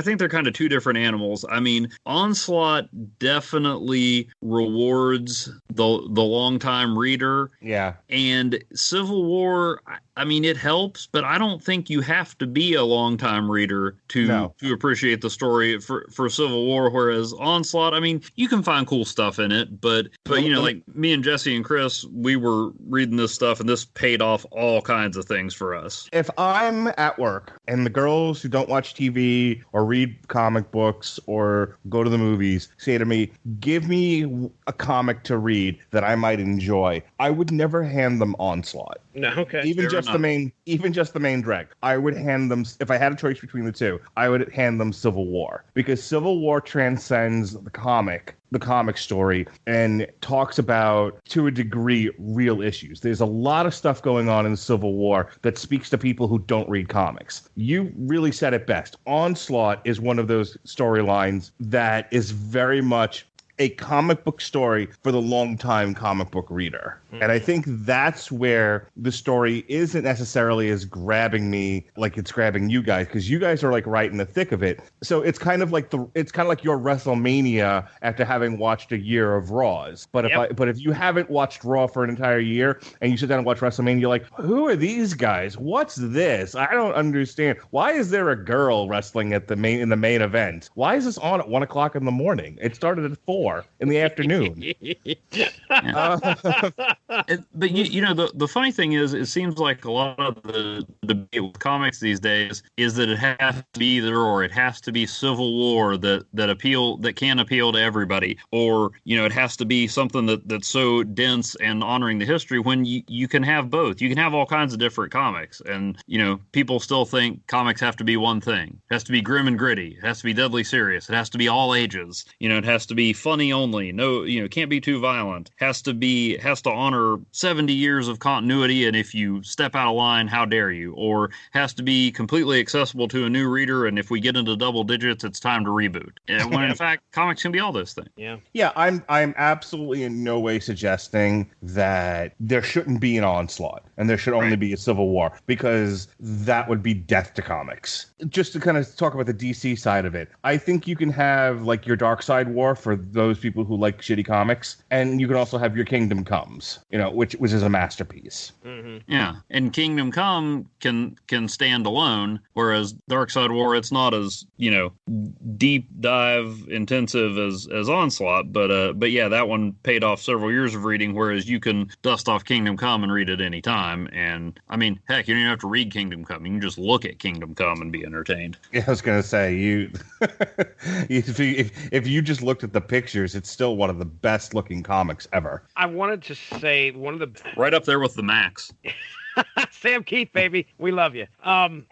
think they're kind of two different animals. I mean, Onslaught definitely rewards the longtime reader. Yeah. And Civil War, I mean, it helps, but I don't think you have to be a longtime reader to appreciate the story for Civil War. Whereas Onslaught, I mean, you can find cool stuff in it, but like me and Jesse and Chris, we were reading this stuff, and this paid off all kinds of things for us. If I'm at work and the girls who don't watch TV or read comic books or go to the movies say to me, give me a comic to read that I might enjoy, I would never hand them Onslaught. No, okay. Even just the main drag. I would hand them, if I had a choice between the two, I would hand them Civil War, because Civil War transcends the comic story and talks about, to a degree, real issues. There's a lot of stuff going on in Civil War that speaks to people who don't read comics. You really said it best. Onslaught is one of those storylines that is very much a comic book story for the long-time comic book reader. Mm-hmm. And I think that's where the story isn't necessarily as grabbing me like it's grabbing you guys, because you guys are like right in the thick of it. So it's kind of like your WrestleMania after having watched a year of Raws. But if you haven't watched Raw for an entire year and you sit down and watch WrestleMania, you're like, who are these guys? What's this? I don't understand. Why is there a girl wrestling in the main event? Why is this on at 1 o'clock in the morning? It started at 4 in the afternoon. But the funny thing is, it seems like a lot of the debate with comics these days is that it has to be either or. It has to be Civil War that can appeal to everybody, or it has to be something that's so dense and honoring the history. When you can have both, you can have all kinds of different comics, and people still think comics have to be one thing. It has to be grim and gritty. It has to be deadly serious. It has to be all ages. It has to be funny only. No, can't be too violent. Has to honor 70 years of continuity, and if you step out of line, how dare you? Or has to be completely accessible to a new reader, and if we get into double digits, it's time to reboot. When in fact, comics can be all those things. Yeah, I'm absolutely in no way suggesting that there shouldn't be an Onslaught and there should only be a Civil War, because that would be death to comics. Just to kind of talk about the DC side of it, I think you can have like your Dark Side War for those people who like shitty comics, and you can also have your Kingdom Comes, which is a masterpiece. Mm-hmm. Yeah, and Kingdom Come can stand alone, whereas Dark Side War, it's not as deep dive intensive as Onslaught, but yeah, that one paid off several years of reading, whereas you can dust off Kingdom Come and read it any time. And I mean, heck, you don't even have to read Kingdom Come; you can just look at Kingdom Come and be entertained. Yeah, I was gonna say if you just looked at the pictures, it's still one of the best looking comics ever. I wanted to say one of the right up there with the Max. Sam Keith, baby, we love you.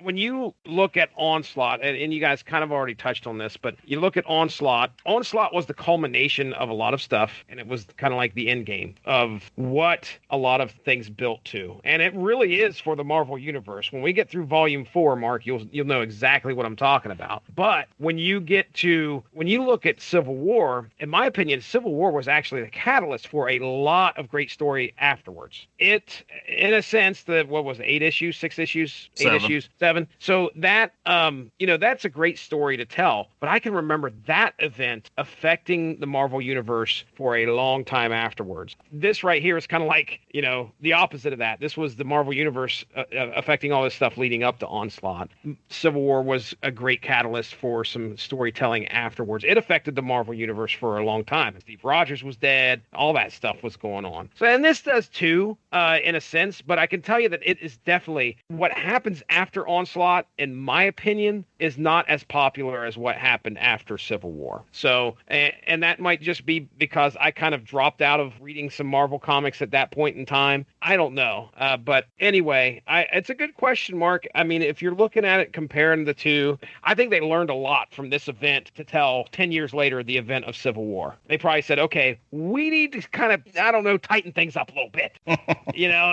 When you look at Onslaught, and you guys kind of already touched on this, but you look at Onslaught was the culmination of a lot of stuff, and it was kind of like the end game of what a lot of things built to. And it really is for the Marvel Universe. When we get through Volume 4, Mark, you'll know exactly what I'm talking about. But when you look at Civil War, in my opinion, Civil War was actually the catalyst for a lot of great story afterwards. It, in a sense, the, what was it, 8 issues, 6 issues, 8 7. issues, 7. So that, that's a great story to tell. But I can remember that event affecting the Marvel Universe for a long time afterwards. This right here is kind of like, the opposite of that. This was the Marvel Universe affecting all this stuff leading up to Onslaught. Civil War was a great catalyst for some storytelling afterwards. It affected the Marvel Universe for a long time. Steve Rogers was dead. All that stuff was going on. So, and this does too, in a sense, but I can tell you that it is definitely what happens after Onslaught, in my opinion, is not as popular as what happened after Civil War. So, and that might just be because I kind of dropped out of reading some Marvel comics at that point in time. I don't know. But anyway, it's a good question, Mark. I mean, if you're looking at it, comparing the two, I think they learned a lot from this event to tell 10 years later the event of Civil War. They probably said, okay, we need to kind of, tighten things up a little bit.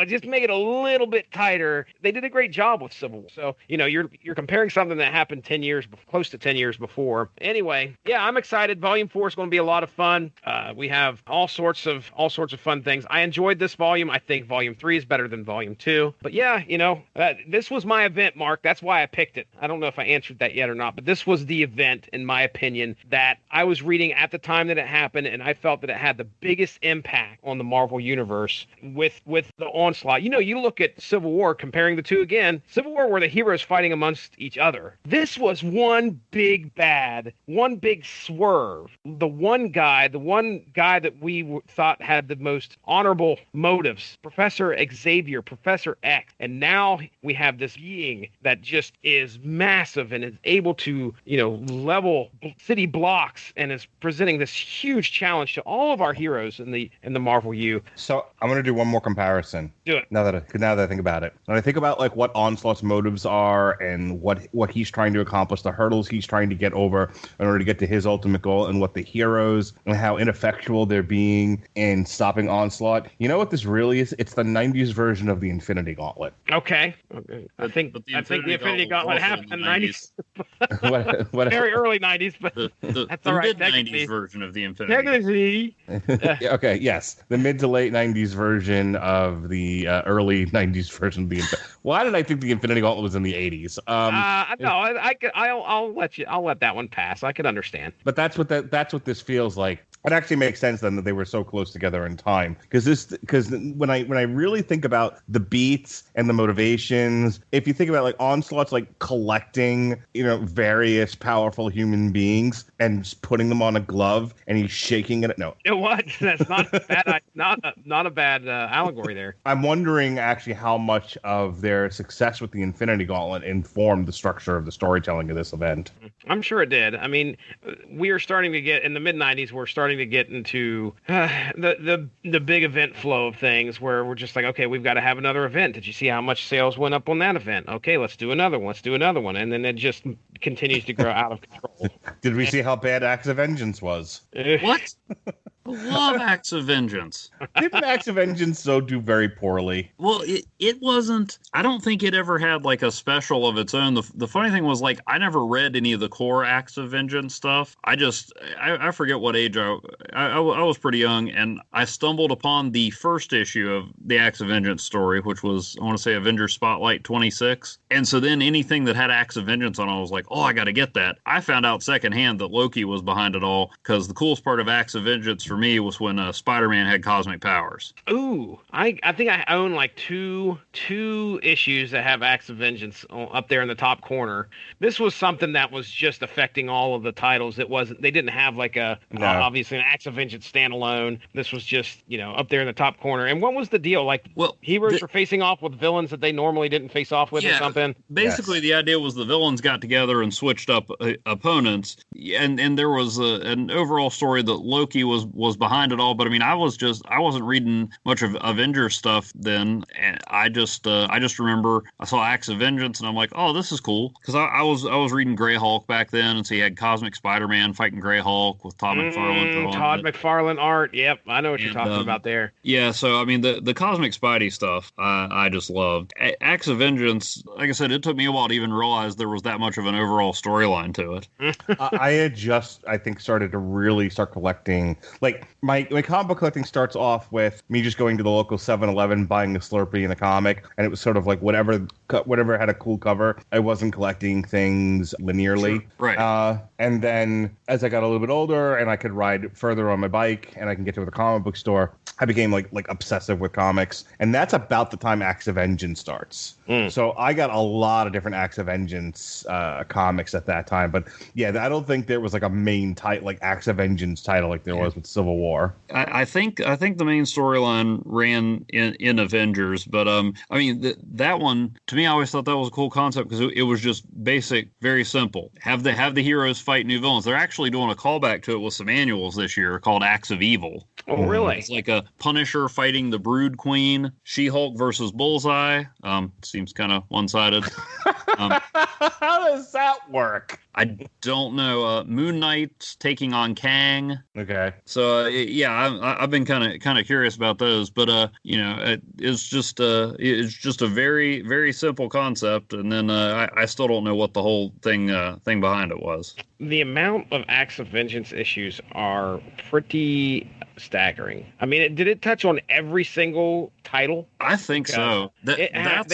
Just make it a little bit tighter. They did a great job with Civil War. So, you're comparing something that happened close to 10 years before. Anyway, yeah, I'm excited. Volume 4 is going to be a lot of fun. We have all sorts of fun things. I enjoyed this volume. I think Volume 3 is better than Volume 2. But yeah, this was my event, Mark. That's why I picked it. I don't know if I answered that yet or not, but this was the event, in my opinion, that I was reading at the time that it happened, and I felt that it had the biggest impact on the Marvel Universe with the Onslaught. You look at Civil War, comparing the two again. Civil War were the heroes fighting amongst each other. This was one big bad, one big swerve. The one guy that we thought had the most honorable motives, Professor Xavier, Professor X. And now we have this being that just is massive and is able to, level city blocks and is presenting this huge challenge to all of our heroes in the Marvel U. So I'm going to do one more comparison. Do it. Now that I think about it. When I think about like what Onslaught's motives are and what he's trying to accomplish, the hurdles he's trying to get over in order to get to his ultimate goal, and what the heroes and how ineffectual they're being in stopping Onslaught. You know what this really is? It's the 90s version of the Infinity Gauntlet. Okay. I think the Infinity Gauntlet happened in the 90s. what Very early 90s, but that's all right. The mid-90s version of the Infinity. Okay, yes. The mid to late 90s version of the early 90s version of the Infinity. Why did I think the Infinity Gauntlet was in the 80s? I'll let that one pass. I can understand. But that's what this feels like. It actually makes sense then that they were so close together in time, because when I really think about the beats and the motivations, if you think about like Onslaught's like collecting various powerful human beings and just putting them on a glove, and he's shaking it. No, what? That's not a bad not a bad allegory there. I'm wondering actually how much of their success with the Infinity Gauntlet informed the structure of the storytelling of this event. I'm sure it did. I mean, we are starting to get in the mid 90s. We're starting to get into the big event flow of things where we're just like, okay, we've got to have another event. Did you see how much sales went up on that event? Okay, let's do another one. And then it just continues to grow out of control. Did we see how bad Acts of Vengeance was? What? I love Acts of Vengeance. Didn't Acts of Vengeance do very poorly? Well, it wasn't. I don't think it ever had like a special of its own. The funny thing was, like, I never read any of the core Acts of Vengeance stuff. I forget what age I was pretty young, and I stumbled upon the first issue of the Acts of Vengeance story, which was, I want to say, Avengers Spotlight 26. And so then anything that had Acts of Vengeance on, I was like, oh, I got to get that. I found out secondhand that Loki was behind it all, because the coolest part of Acts of Vengeance for me was when Spider-Man had cosmic powers. Ooh, I think I own like two issues that have Acts of Vengeance up there in the top corner. This was something that was just affecting all of the titles. They didn't have like obviously an Acts of Vengeance standalone. This was just, up there in the top corner. And what was the deal? Like, heroes were facing off with villains that they normally didn't face off with or something? Basically, The idea was the villains got together and switched up opponents. And there was an overall story that Loki was behind it all. But I mean, I wasn't reading much of Avengers stuff then. And I just remember I saw Acts of Vengeance and I'm like, oh, this is cool. Because I was reading Grey Hulk back then, and so you had Cosmic Spider-Man fighting Grey Hulk with Todd McFarlane. Todd McFarlane art. Yep, I know what you're talking about there. Yeah, so I mean, the Cosmic Spidey stuff, I just loved. Acts of Vengeance, like I said, it took me a while to even realize there was that much of an overall storyline to it. I had just, I think, started to really start collecting. Like, my comic book collecting starts off with me just going to the local 7-Eleven, buying a Slurpee and a comic, and it was sort of like whatever had a cool cover. I wasn't collecting things linearly. Sure. Right. And then as I got a little bit older and I could ride further on my bike and I can get to the comic book store, I became like obsessive with comics. And that's about the time Acts of Vengeance starts. So I got a lot of different Acts of Vengeance comics at that time. But yeah, I don't think there was like a main title, like Acts of Vengeance title like there was with Civil War. I think the main storyline ran in Avengers, but I mean that one, to me, I always thought that was a cool concept because it was just basic, very simple. Have the heroes fight new villains. They're actually doing a callback to it with some annuals this year called Acts of Evil. Oh, really? It's like a Punisher fighting the Brood Queen, She-Hulk versus Bullseye. Seems kind of one-sided. How does that work? I don't know. Moon Knight taking on Kang. Okay. So I've been kind of curious about those, but it's just a very, very simple concept, and then I still don't know what the whole thing behind it was. The amount of Acts of Vengeance issues are pretty staggering. I mean, did it touch on every single title? I think so. They have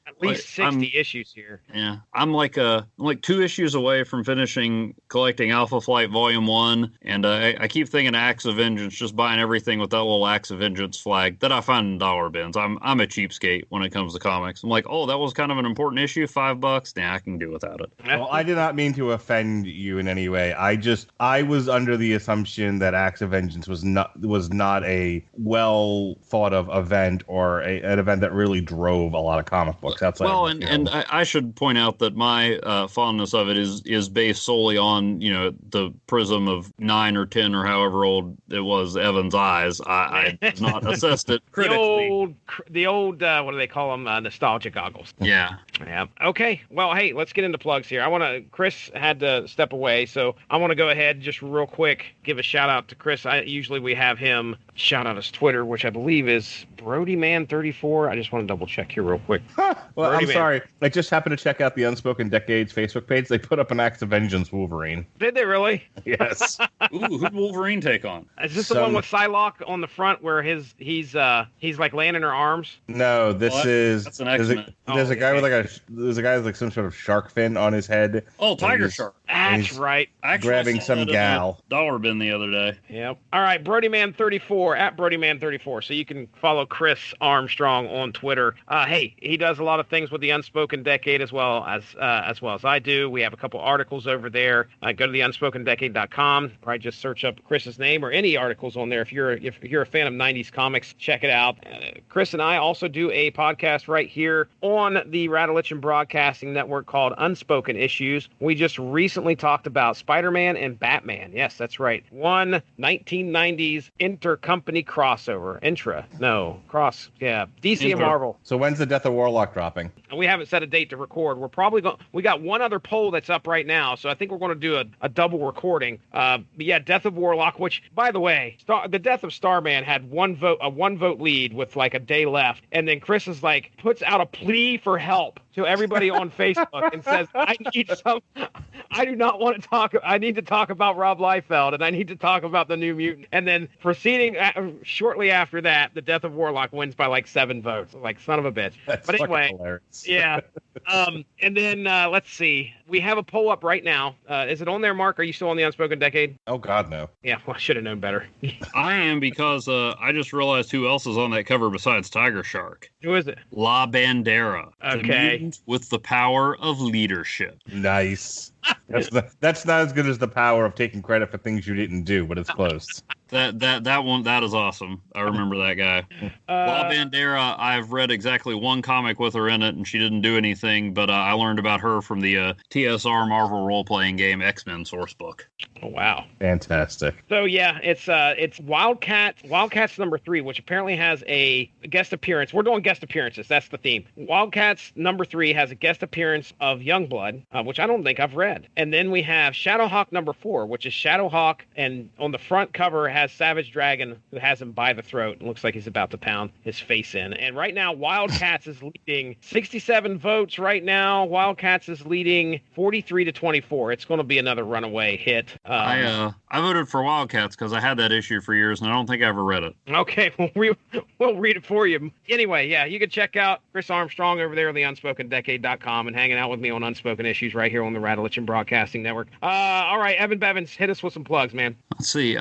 at least 60 issues here. Yeah, I'm like 2 issues away from finishing collecting Alpha Flight Volume 1, and I keep thinking Acts of Vengeance, just buying everything with that little Acts of Vengeance flag that I find in dollar bins. I'm a cheapskate when it comes to comics. I'm like, oh, that was kind of an important issue, $5. Nah, I can do without it. Well, I did not mean to offend you in any way. I was under the assumption that Acts of Vengeance was not a well thought of event or an event that really drove a lot of comic books outside. Well, and I should point out that my fondness of it is based solely on the prism of 9 or 10 or however old it was Evan's eyes. I have not assessed it critically. The old what do they call them? Nostalgia goggles. Yeah. Yeah. Okay. Well, hey, let's get into plugs here. Chris had to step away, so I want to go ahead just real quick, give a shout out to Chris. Usually we have him shout out his Twitter, which I believe is BrodyMan34. I just want to double check here real quick. Well, I'm sorry. I just happened to check out the Unspoken Decades Facebook page. They put up an Acts of Vengeance Wolverine. Did they really? Yes. Ooh, who'd Wolverine take on? Is this the one with Psylocke on the front where he's like laying in her arms? No, that's an X-Men. There's a guy with like some sort of shark fin on his head. Oh, Tiger Shark. That's right. Grabbing some gal. Dollar bin the other day. Yep. All right, BrodyMan34 at BrodyMan34. So you can follow Chris Armstrong on Twitter. Hey, he does a lot of things with the Unspoken Decade as well as I do. We have a couple articles over there. Go to theunspokendecade.com. Probably just search up Chris's name or any articles on there. If you're a fan of 90s comics, check it out. Chris and I also do a podcast right here on the Radulich Broadcasting Network called Unspoken Issues. We just recently talked about Spider-Man and Batman. Yes, that's right. One 1990s intercompany crossover. DC and Marvel. So when's the Death of Warlock dropping? We haven't set a date to record. We're probably going. We got one other poll that's up right now, so I think we're going to do a double recording. But yeah, Death of Warlock. Which, by the way, the Death of Starman had a one vote lead with like a day left, and then Chris is like puts out a plea for help to everybody on Facebook and says, I do not want to talk. I need to talk about Rob Liefeld, and I need to talk about the New Mutant. And then proceeding shortly after that, the Death of Warlock wins by like 7 votes. Like, son of a bitch. That's but anyway, hilarious. Yeah. And then let's see. We have a poll up right now. Is it on there, Mark? Are you still on the Unspoken Decade? Oh, God, no. Yeah, well, I should have known better. I am, because I just realized who else is on that cover besides Tiger Shark. Who is it? La Bandera. Okay. The mutant with the power of leadership. Nice. That's not as good as the power of taking credit for things you didn't do, but it's close. That is awesome. I remember that guy. La Bandera, I've read exactly one comic with her in it, and she didn't do anything, but I learned about her from the TSR Marvel role-playing game X-Men source book. Oh, wow. Fantastic. So, yeah, it's Wildcats number 3, which apparently has a guest appearance. We're doing guest appearances. That's the theme. Wildcats number 3 has a guest appearance of Youngblood, which I don't think I've read. And then we have Shadowhawk number 4, which is Shadowhawk, and on the front cover has has Savage Dragon, who has him by the throat and looks like he's about to pound his face in. And right now, Wildcats is leading 67 votes right now. Wildcats is leading 43-24. It's going to be another runaway hit. I voted for Wildcats because I had that issue for years, and I don't think I ever read it. Okay, well, we'll read it for you. Anyway, yeah, you can check out Chris Armstrong over there on the UnspokenDecade.com and hanging out with me on Unspoken Issues right here on the Rattlechen Broadcasting Network. All right, Evan Bevins, hit us with some plugs, man. Let's see.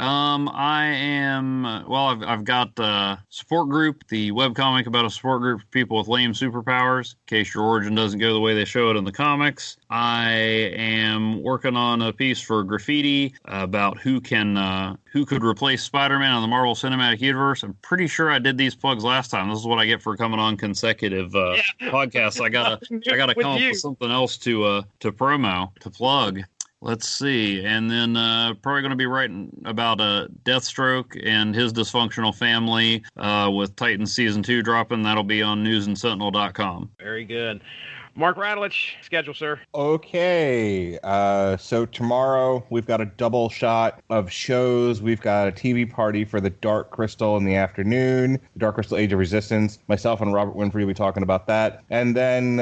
I've got a support group, the webcomic about a support group for people with lame superpowers, in case your origin doesn't go the way they show it in the comics. I am working on a piece for Graffiti about who could replace Spider-Man on the Marvel Cinematic Universe. I'm pretty sure I did these plugs last time. This is what I get for coming on consecutive podcasts. I gotta come up with something else to plug. Let's see. And then probably going to be writing about Deathstroke and his dysfunctional family with Titans Season 2 dropping. That'll be on newsandsentinel.com. Very good. Mark Radulich, schedule, sir. Okay. So tomorrow we've got a double shot of shows. We've got a TV party for the Dark Crystal in the afternoon, the Dark Crystal Age of Resistance. Myself and Robert Winfrey will be talking about that. And then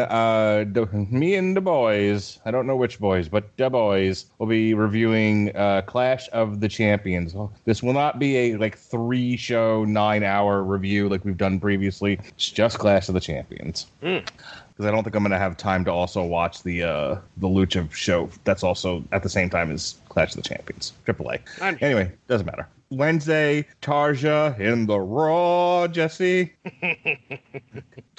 me and the boys, I don't know which boys, but the boys will be reviewing Clash of the Champions. This will not be a 3-show, 9-hour review like we've done previously. It's just Clash of the Champions. Because I don't think I'm going to have time to also watch the Lucha show. That's also at the same time as Clash of the Champions, AAA. Anyway, doesn't matter. Wednesday, Tarja in the Raw, Jesse.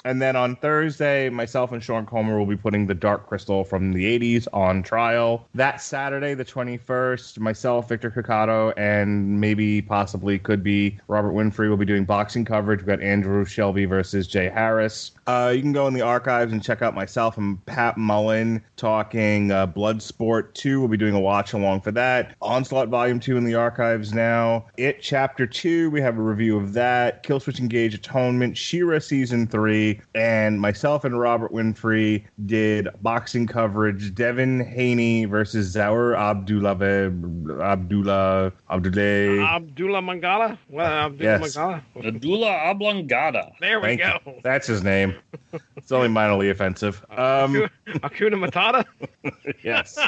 And then on Thursday, myself and Sean Comer will be putting the Dark Crystal from the 80s on trial. That Saturday, the 21st, myself, Victor Ciccato, and possibly could be Robert Winfrey will be doing boxing coverage. We've got Andrew Shelby versus Jay Harris. You can go in the archives and check out myself and Pat Mullen talking Bloodsport 2. We'll be doing a watch-along for that. Onslaught Volume 2 in the archives now. It Chapter 2, we have a review of that. Killswitch Engage Atonement, She-Ra Season 3, and myself and Robert Winfrey did boxing coverage. Devin Haney versus Zaur Abdullah Mangala? Well, yes. Mangala. Abdullah Oblongata. There we go. That's his name. It's only minorly offensive. Hakuna Matata? Yes.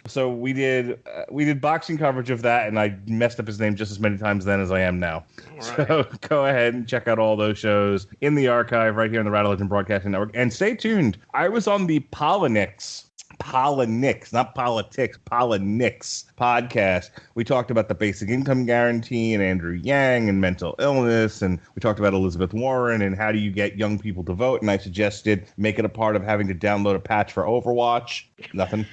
So we did boxing coverage of that, and I messed up his name just as many times then as I am now. Right. So go ahead and check out all those shows in the archive right here on the Rattlechen Broadcasting Network. And stay tuned. I was on the Polynix, not politics, Polynix podcast. We talked about the basic income guarantee and Andrew Yang and mental illness, and we talked about Elizabeth Warren and how do you get young people to vote, and I suggested make it a part of having to download a patch for Overwatch. Nothing.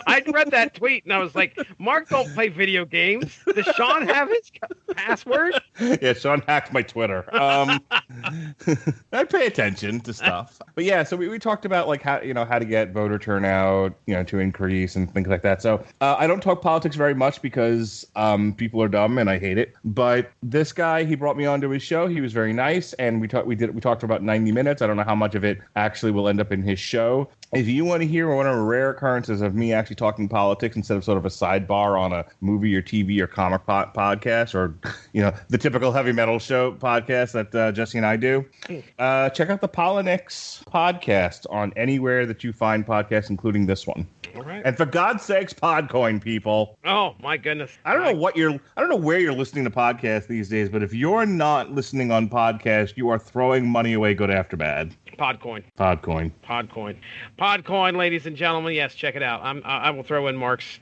I read that tweet and I was like, Mark don't play video games. Does Sean have his password? Yeah, Sean hacked my Twitter. I pay attention to stuff. But yeah, so we talked about how to get voter turnout, to increase and things like that. So I don't talk politics very much because people are dumb and I hate it. But this guy, he brought me onto his show. He was very nice, and we talked for about 90 minutes. I don't know how much of it actually will end up in his show. If you want to hear one of the rare occurrences of me actually talking politics instead of sort of a sidebar on a movie or TV or comic podcast, or the typical heavy metal show podcast that Jesse and I do, check out the Polynix podcast on anywhere that you find podcasts, including this one. All right. And for God's sakes, Podcoin people. Oh my goodness. I don't know where you're listening to podcasts these days, but if you're not listening on podcast, you are throwing money away good after bad. Podcoin, ladies and gentlemen. Yes, check it out. I will throw in Mark's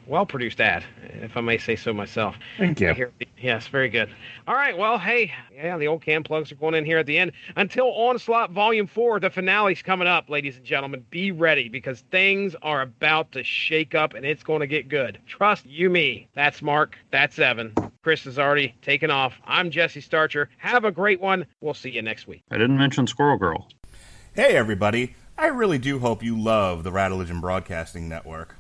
well-produced ad, if I may say so myself. Thank you. Yes, very good. All right, well, hey, yeah, the old cam plugs are going in here at the end. Until Onslaught Volume 4, the finale's coming up, ladies and gentlemen. Be ready, because things are about to shake up, and it's going to get good. Trust you me. That's Mark. That's Evan. Chris has already taken off. I'm Jesse Starcher. Have a great one. We'll see you next week. I didn't mention Squirrel Girl. Hey, everybody. I really do hope you love the Rattlechen Broadcasting Network.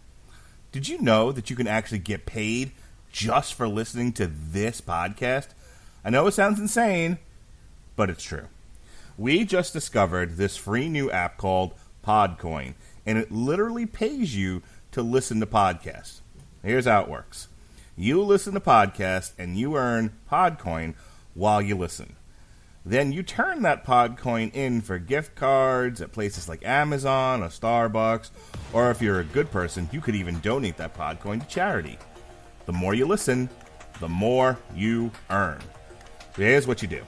Did you know that you can actually get paid just for listening to this podcast? I know it sounds insane, but it's true. We just discovered this free new app called Podcoin, and it literally pays you to listen to podcasts. Here's how it works. You listen to podcasts, and you earn Podcoin while you listen. Then you turn that Podcoin in for gift cards at places like Amazon or Starbucks, or if you're a good person, you could even donate that Podcoin to charity. The more you listen, the more you earn. So here's what you do.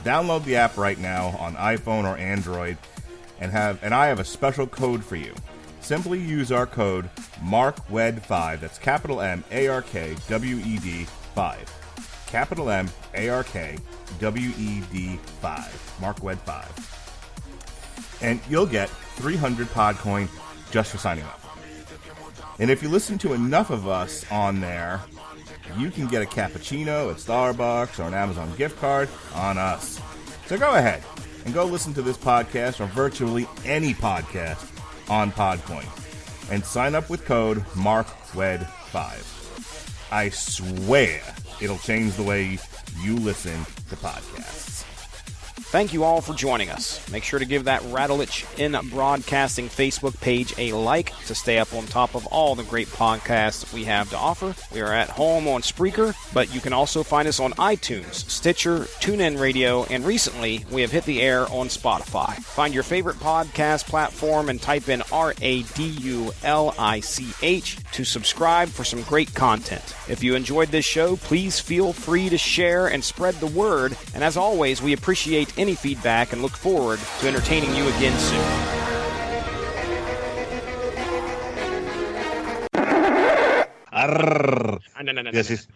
Download the app right now on iPhone or Android, and I have a special code for you. Simply use our code MARKWED5. That's capital MARKWED 5. Capital MARKWED 5. MARKWED5. And you'll get 300 Podcoin just for signing up. And if you listen to enough of us on there, you can get a cappuccino at Starbucks or an Amazon gift card on us. So go ahead and go listen to this podcast or virtually any podcast on Podcoin and sign up with code MARKWED5. I swear it'll change the way you listen to podcasts. Thank you all for joining us. Make sure to give that Rattlich in Broadcasting Facebook page a like to stay up on top of all the great podcasts we have to offer. We are at home on Spreaker, but you can also find us on iTunes, Stitcher, TuneIn Radio, and recently we have hit the air on Spotify. Find your favorite podcast platform and type in RADULICH to subscribe for some great content. If you enjoyed this show, please feel free to share and spread the word. And as always, we appreciate any feedback and look forward to entertaining you again soon.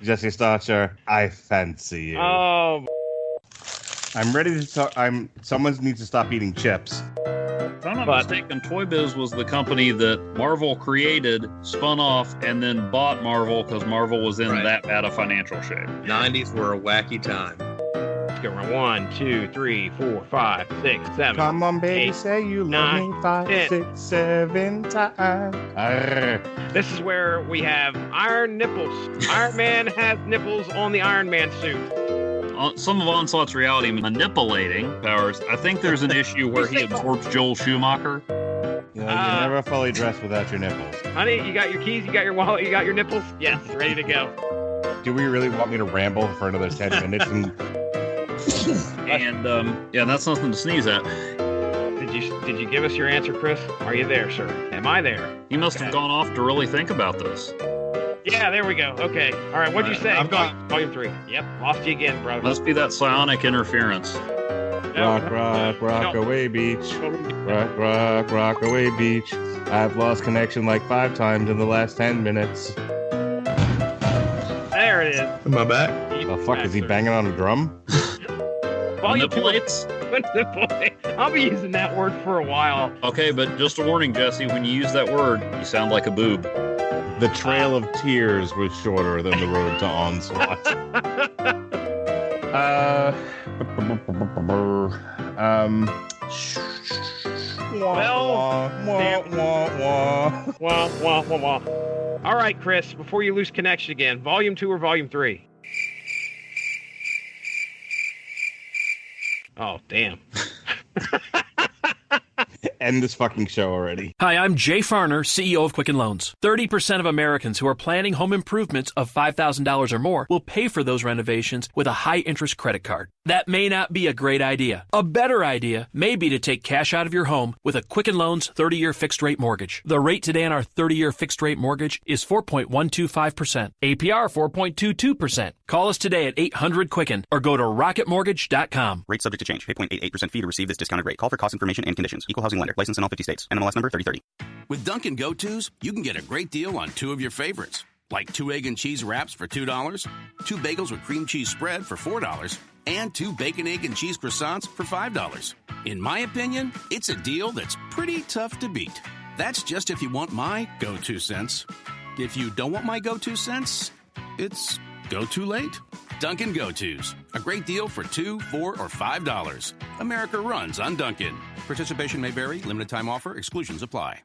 Jesse Starcher, I fancy you. Oh. I'm ready to talk. Someone needs to stop eating chips. If I'm not mistaken, Toy Biz was the company that Marvel created, spun off, and then bought Marvel because Marvel was in that bad a financial shape. 90s were a wacky time. 1, 2, 3, 4, 5, 6, 7. Come on, baby, 8, say you love 9, me 5, 10. 6, 7 times. This is where we have iron nipples. Iron Man has nipples on the Iron Man suit. Some of Onslaught's reality manipulating powers. I think there's an issue where he absorbs Joel Schumacher. You're never fully dressed without your nipples. Honey, you got your keys, you got your wallet, you got your nipples? Yes, ready to go. Do we really want me to ramble for another 10 minutes? And that's nothing to sneeze at. Did you give us your answer, Chris? Are you there, sir? Am I there? You must have gone off to really think about this. Yeah, there we go. Okay. All right, what'd you say? Volume 3. Yep, lost you again, brother. Must be that psionic interference. Rock, rock, rock away, beach. Rock, rock, rock away, beach. I've lost connection like 5 times in the last 10 minutes. There it is. Am I back? The fuck, is he banging on a drum? Manipulates? I'll be using that word for a while. Okay, but just a warning, Jesse, when you use that word, you sound like a boob. The trail of tears was shorter than the road to Onslaught. All right, Chris, before you lose connection again, Volume 2 or Volume 3? Oh, damn. End this fucking show already. Hi, I'm Jay Farner, CEO of Quicken Loans. 30% of Americans who are planning home improvements of $5,000 or more will pay for those renovations with a high-interest credit card. That may not be a great idea. A better idea may be to take cash out of your home with a Quicken Loans 30-year fixed-rate mortgage. The rate today on our 30-year fixed-rate mortgage is 4.125%. APR 4.22%. Call us today at 800-QUICKEN or go to rocketmortgage.com. Rate subject to change. Pay 0.88% fee to receive this discounted rate. Call for cost information and conditions. Equal housing lender. License in all 50 states. NMLS number 3030. With Dunkin' Go-Tos, you can get a great deal on 2 of your favorites, like 2 egg and cheese wraps for $2, 2 bagels with cream cheese spread for $4, and 2 bacon, egg, and cheese croissants for $5. In my opinion, it's a deal that's pretty tough to beat. That's just if you want my go-to cents. If you don't want my go-to cents, it's go too late. Dunkin' Go-Tos. A great deal for $2, $4, or $5. America runs on Dunkin'. Participation may vary. Limited time offer. Exclusions apply.